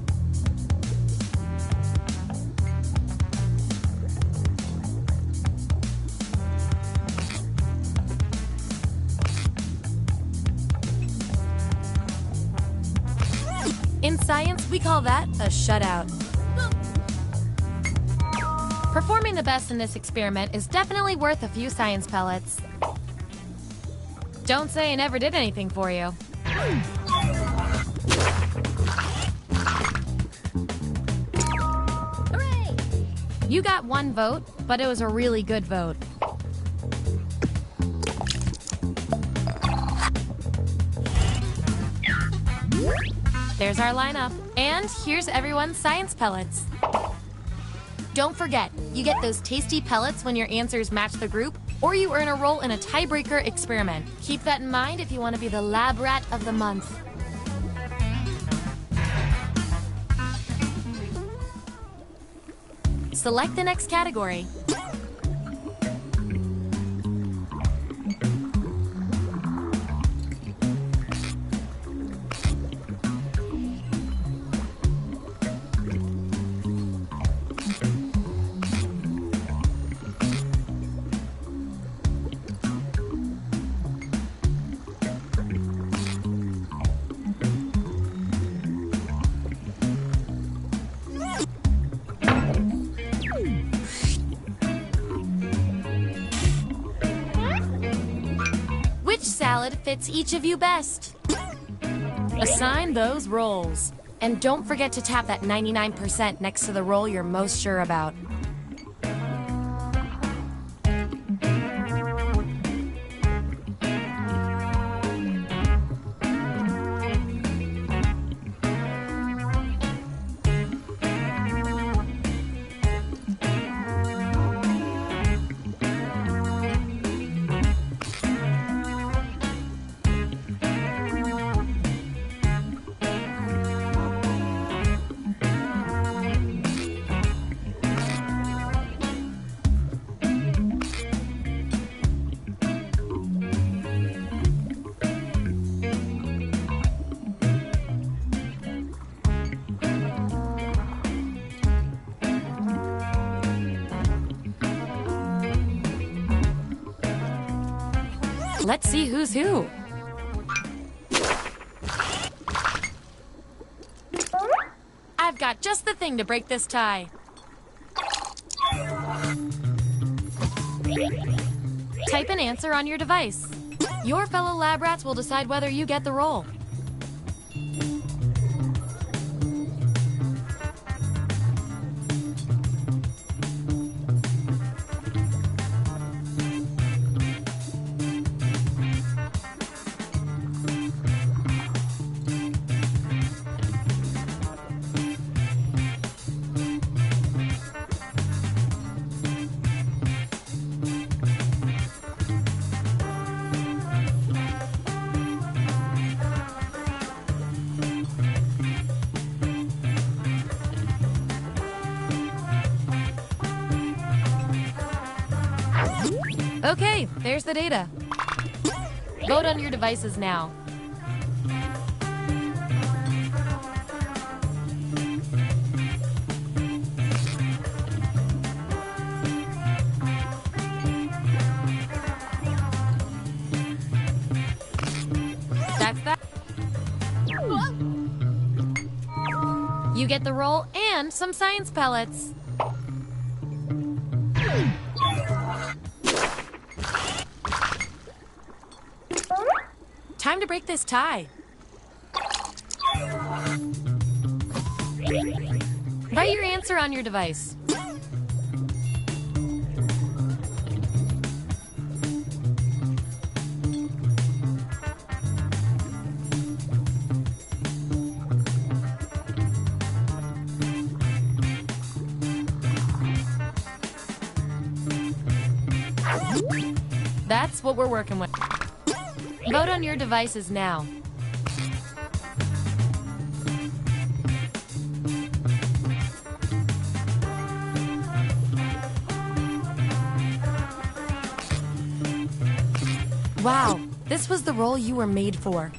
In science, we call that a shutout. Performing the best in this experiment is definitely worth a few science pellets. Don't say I never did anything for you. Hooray! You got one vote, but it was a really good vote. There's our lineup. And here's everyone's science pellets. Don't forget, you get those tasty pellets when your answers match the group, or you earn a role in a tiebreaker experiment. Keep that in mind if you want to be the lab rat of the month. Select the next category. Which salad fits each of you best? Assign those roles. And don't forget to tap that 99% next to the role you're most sure about. Let's see who's who. I've got just the thing to break this tie. Type an answer on your device. Your fellow lab rats will decide whether you get the role. Okay, there's the data. Vote on your devices now. That's that. You get the roll and some science pellets. Time to break this tie. Write your answer on your device. That's what we're working with. Vote on your devices now. Wow, this was the role you were made for.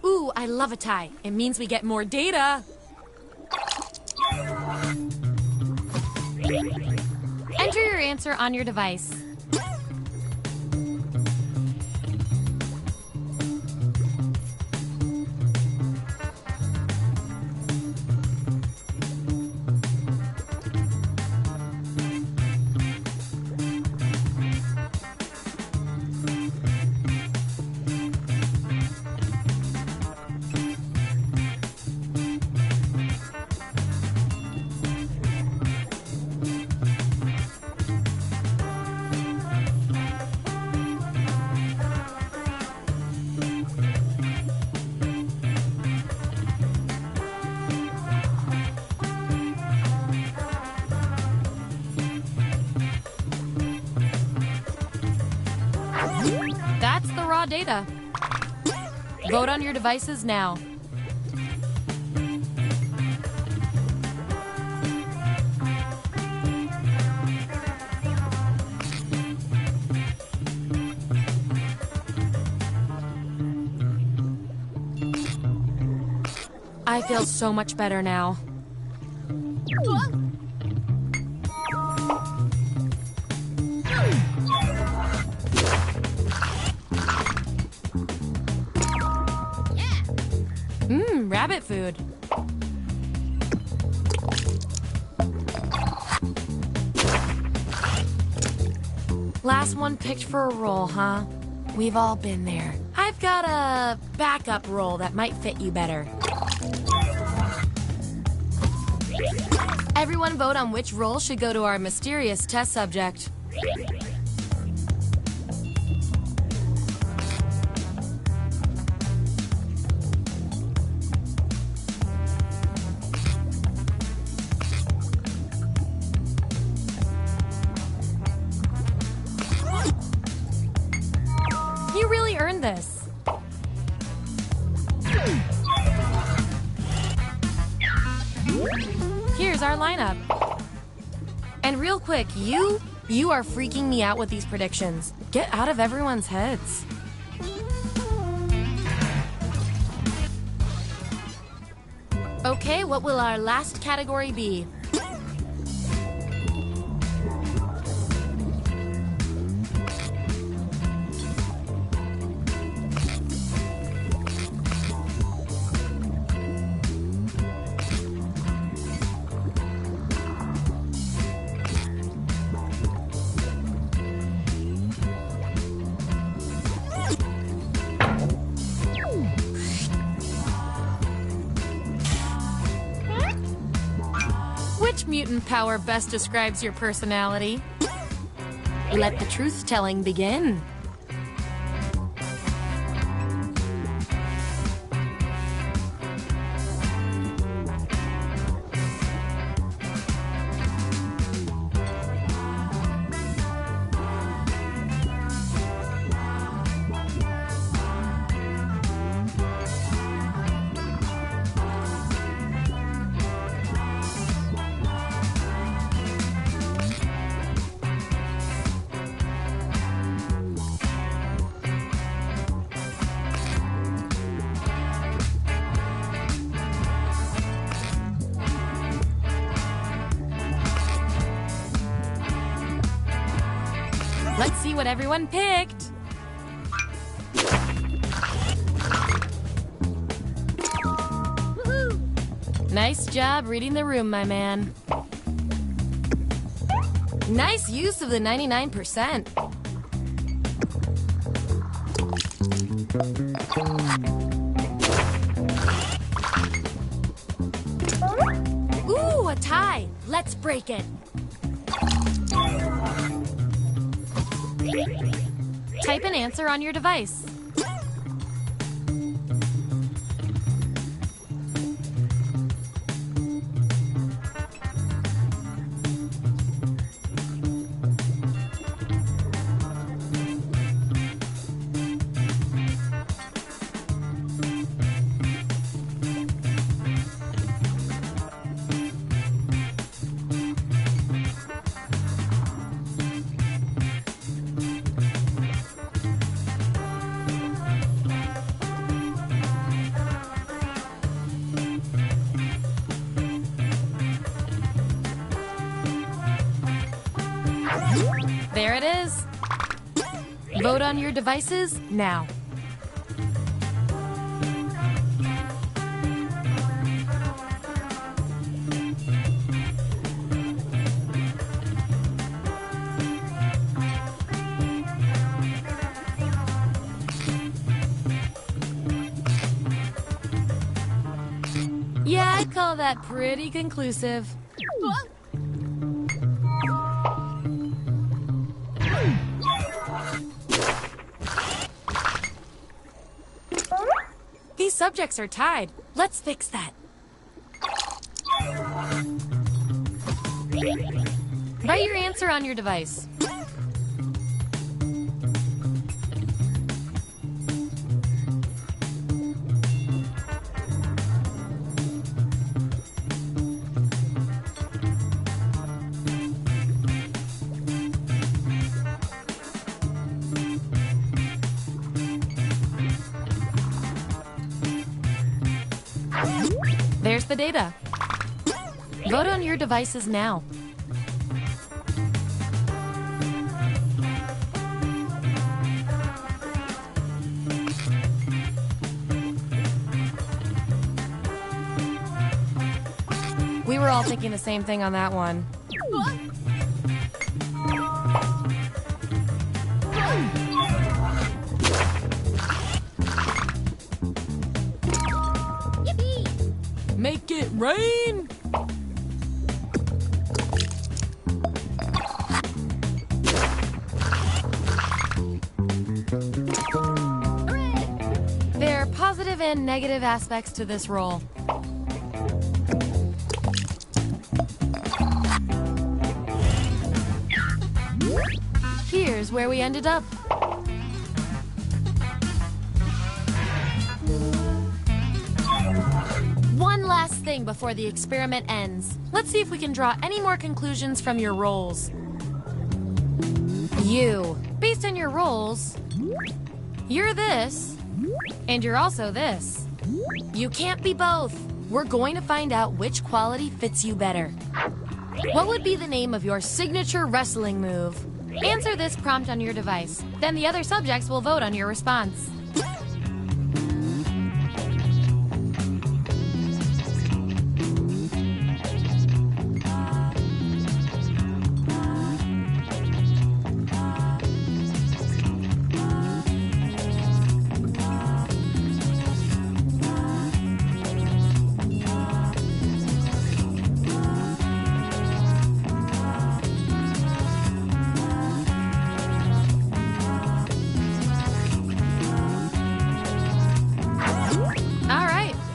Ooh, I love a tie. It means we get more data. Enter your answer on your device. That's the raw data. Vote on your devices now. I feel so much better now. Rabbit food. Last one picked for a role, huh? We've all been there. I've got a backup role that might fit you better. Everyone vote on which role should go to our mysterious test subject. You really earned this. Here's our lineup. And real quick, you are freaking me out with these predictions. Get out of everyone's heads. Okay, what will our last category be? Which mutant power best describes your personality? Let the truth-telling begin. Let's see what everyone picked. Nice job reading the room, my man. Nice use of the 99%. Ooh, a tie. Let's break it. Type an answer on your device. There it is. Vote on your devices now. Yeah, I'd call that pretty conclusive. These subjects are tied. Let's fix that. Write your answer on your device. There's the data. Vote on your devices now. We were all thinking the same thing on that one. Make it rain! There are positive and negative aspects to this role. Here's where we ended up. One last thing before the experiment ends. Let's see if we can draw any more conclusions from your roles. You, based on your roles, you're this, and you're also this. You can't be both. We're going to find out which quality fits you better. What would be the name of your signature wrestling move? Answer this prompt on your device. Then the other subjects will vote on your response.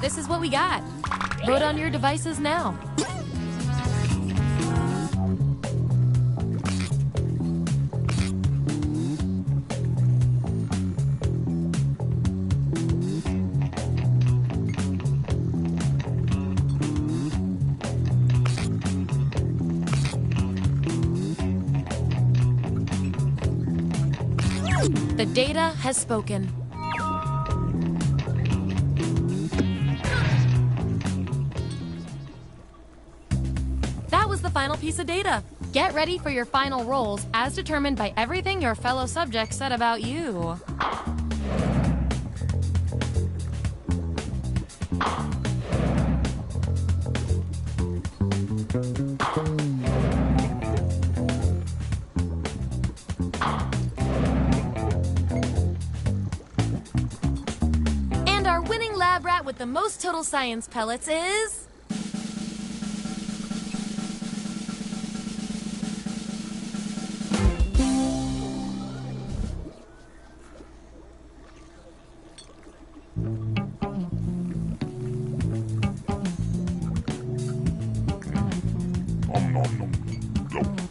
This is what we got. Vote on your devices now. The data has spoken. That was the final piece of data. Get ready for your final roles as determined by everything your fellow subjects said about you. the most total science pellets is... Nom nom nom. Go.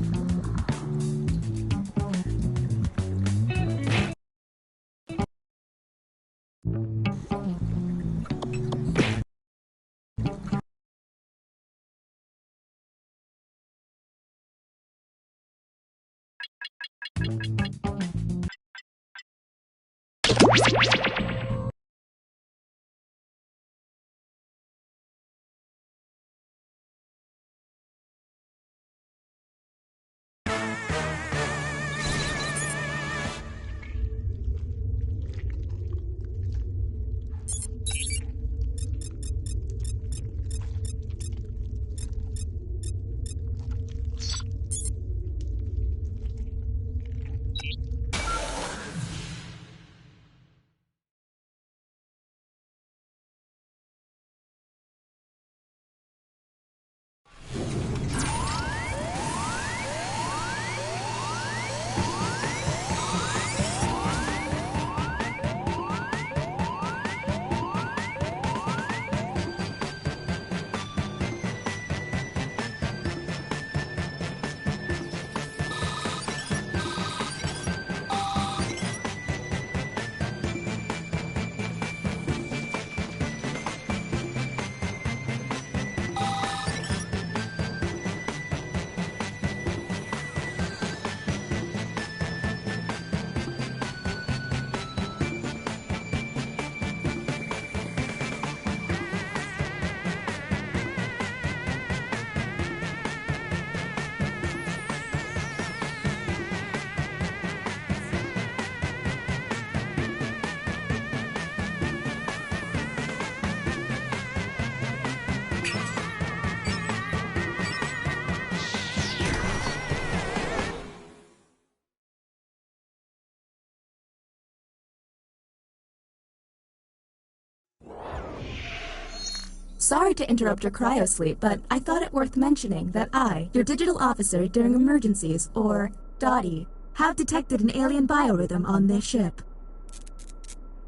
Sorry to interrupt your cryosleep, but I thought it worth mentioning that I, your digital officer during emergencies, or DOTI, have detected an alien biorhythm on this ship.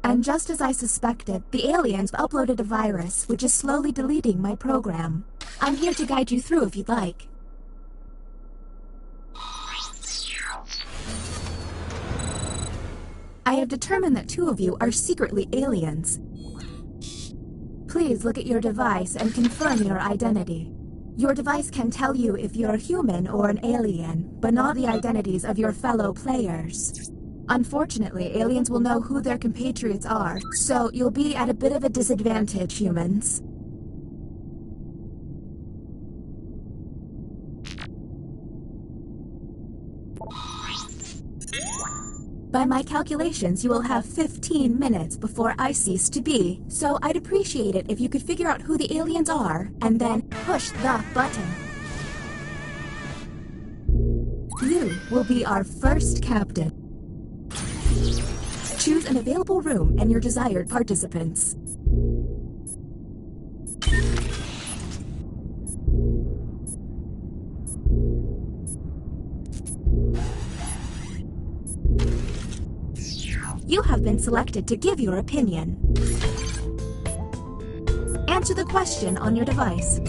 And just as I suspected, the aliens uploaded a virus which is slowly deleting my program. I'm here to guide you through if you'd like. I have determined that 2 of you are secretly aliens. Please look at your device and confirm your identity. Your device can tell you if you're human or an alien, but not the identities of your fellow players. Unfortunately, aliens will know who their compatriots are, so you'll be at a bit of a disadvantage, humans. By my calculations, you will have 15 minutes before I cease to be, so I'd appreciate it if you could figure out who the aliens are, and then push the button. You will be our first captain. Choose an available room and your desired participants. You have been selected to give your opinion. Answer the question on your device.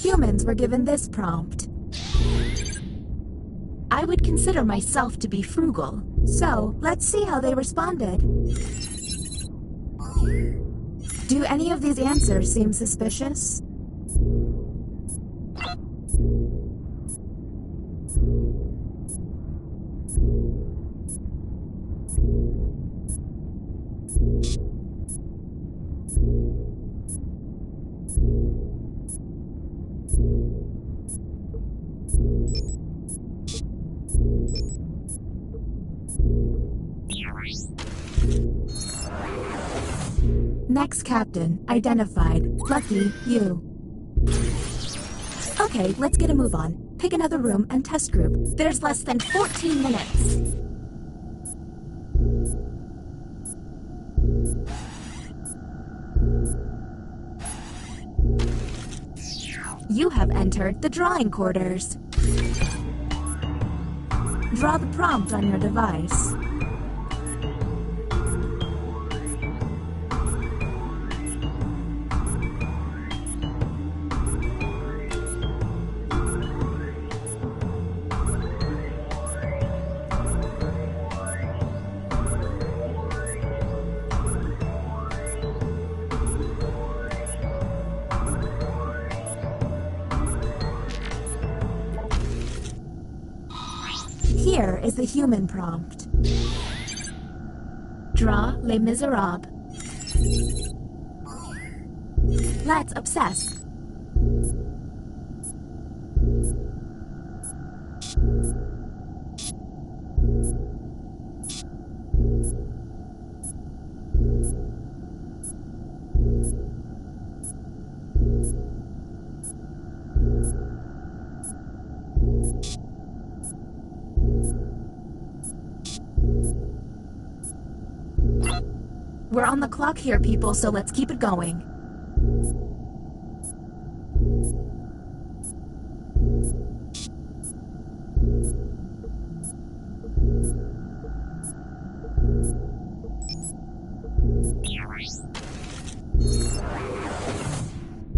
Humans were given this prompt. I would consider myself to be frugal, so let's see how they responded. Do any of these answers seem suspicious? Next captain, identified. Lucky you. Okay, let's get a move on. Pick another room and test group. There's less than 14 minutes. You have entered the drawing quarters. Draw the prompt on your device. Here is the human prompt. Draw Les Miserables. Let's obsess. We're on the clock here, people, so let's keep it going.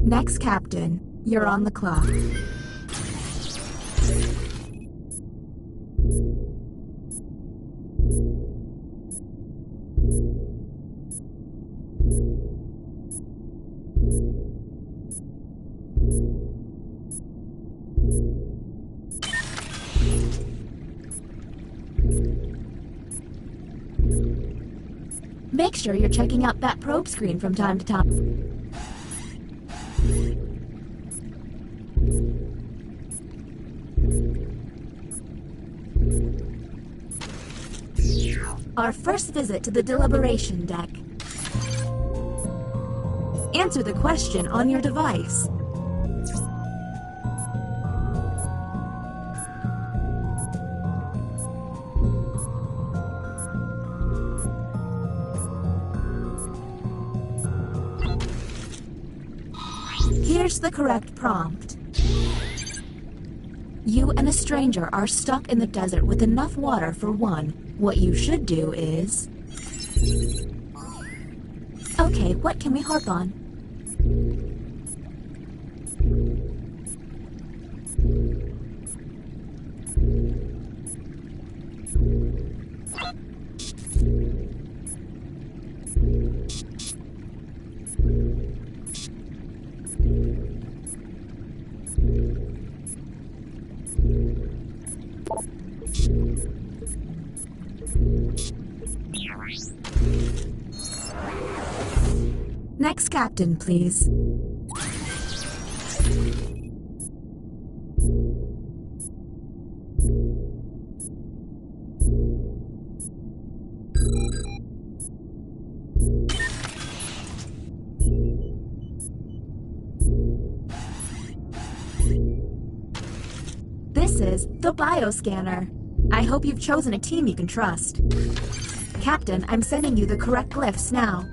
Next, Captain, you're on the clock. Make sure you're checking out that probe screen from time to time. Our first visit to the deliberation deck. Answer the question on your device. Here's the correct prompt. You and a stranger are stuck in the desert with enough water for one. What you should do is... Okay, what can we harp on? Next captain, please. This is the bioscanner. I hope you've chosen a team you can trust. Captain, I'm sending you the correct glyphs now.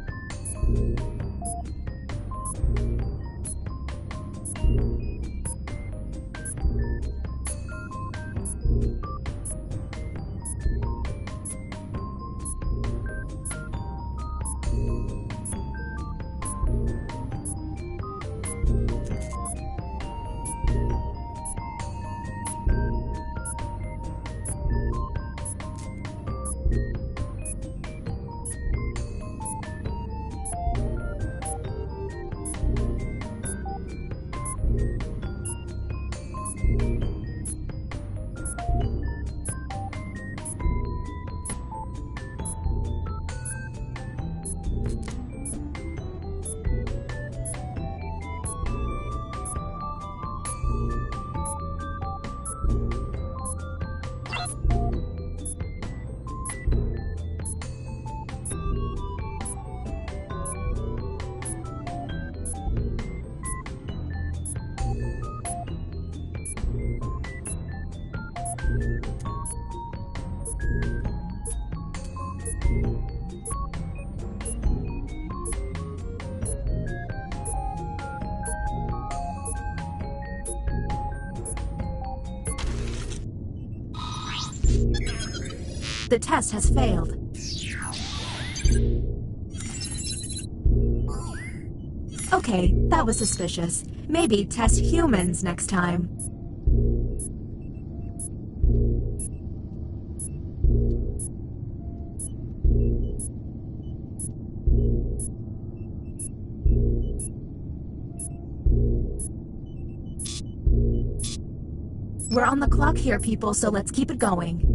The test has failed. Okay, that was suspicious. Maybe test humans next time. We're on the clock here, people, so let's keep it going.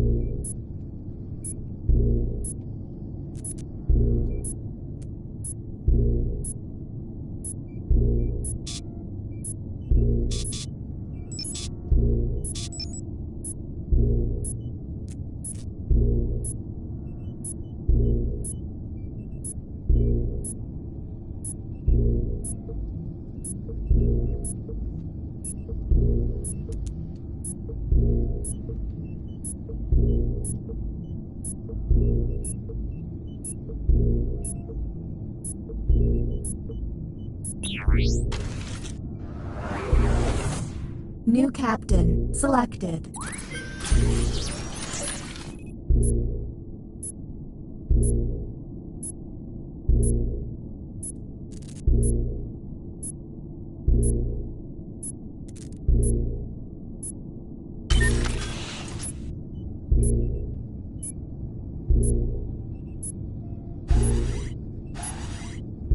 New captain selected.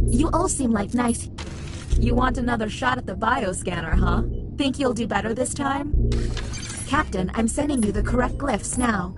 You all seem like nice. You want another shot at the bioscanner, huh? Think you'll do better this time? Captain, I'm sending you the correct glyphs now.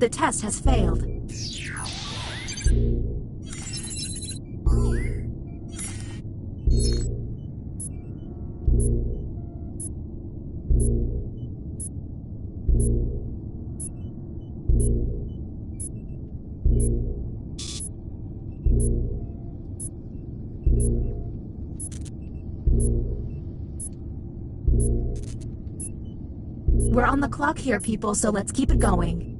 The test has failed. We're on the clock here, people, so let's keep it going.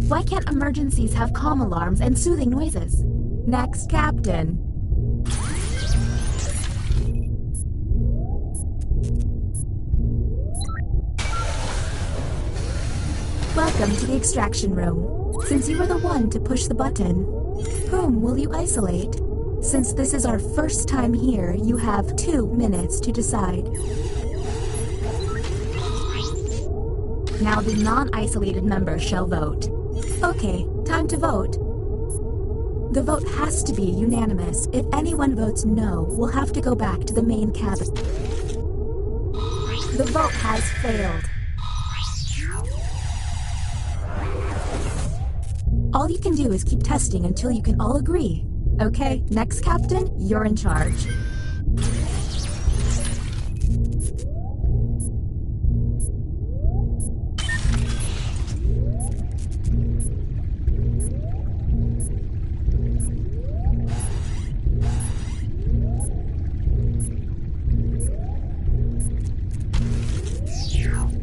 Why can't emergencies have calm alarms and soothing noises? Next, Captain. Welcome to the extraction room. Since you were the one to push the button, whom will you isolate? Since this is our first time here, you have 2 minutes to decide. Now the non-isolated members shall vote. Okay, time to vote. The vote has to be unanimous. If anyone votes no, we'll have to go back to the main cabin. The vote has failed. All you can do is keep testing until you can all agree. Okay, next captain, you're in charge.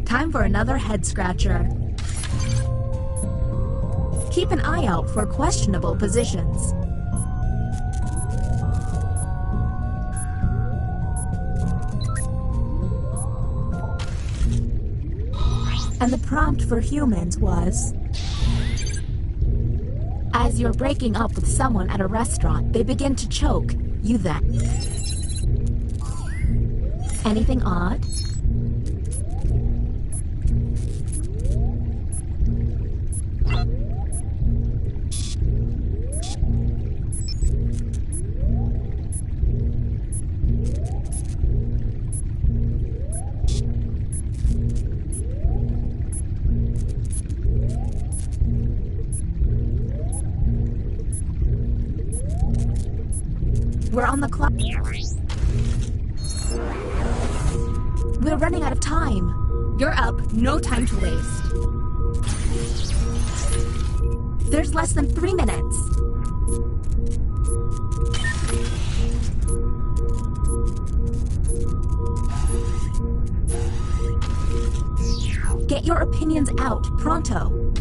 Time for another head scratcher. Keep an eye out for questionable positions. And the prompt for humans was: as you're breaking up with someone at a restaurant, they begin to choke. You then. Anything odd? We're on the clock. We're running out of time. You're up. No time to waste. There's less than 3 minutes. Get your opinions out, pronto.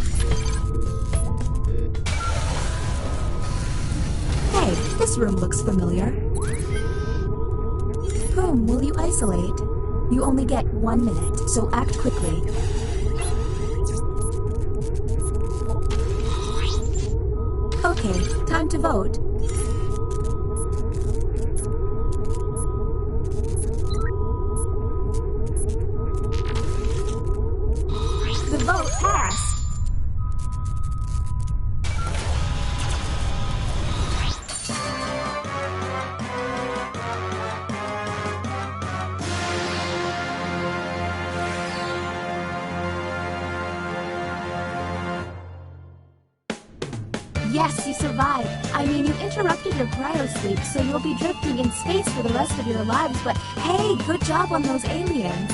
Hey, this room looks familiar. Whom will you isolate? You only get 1 minute, so act quickly. Okay, time to vote. The vote passed. Yes, you survived. I mean, you interrupted your cryosleep, so you'll be drifting in space for the rest of your lives, but hey, good job on those aliens.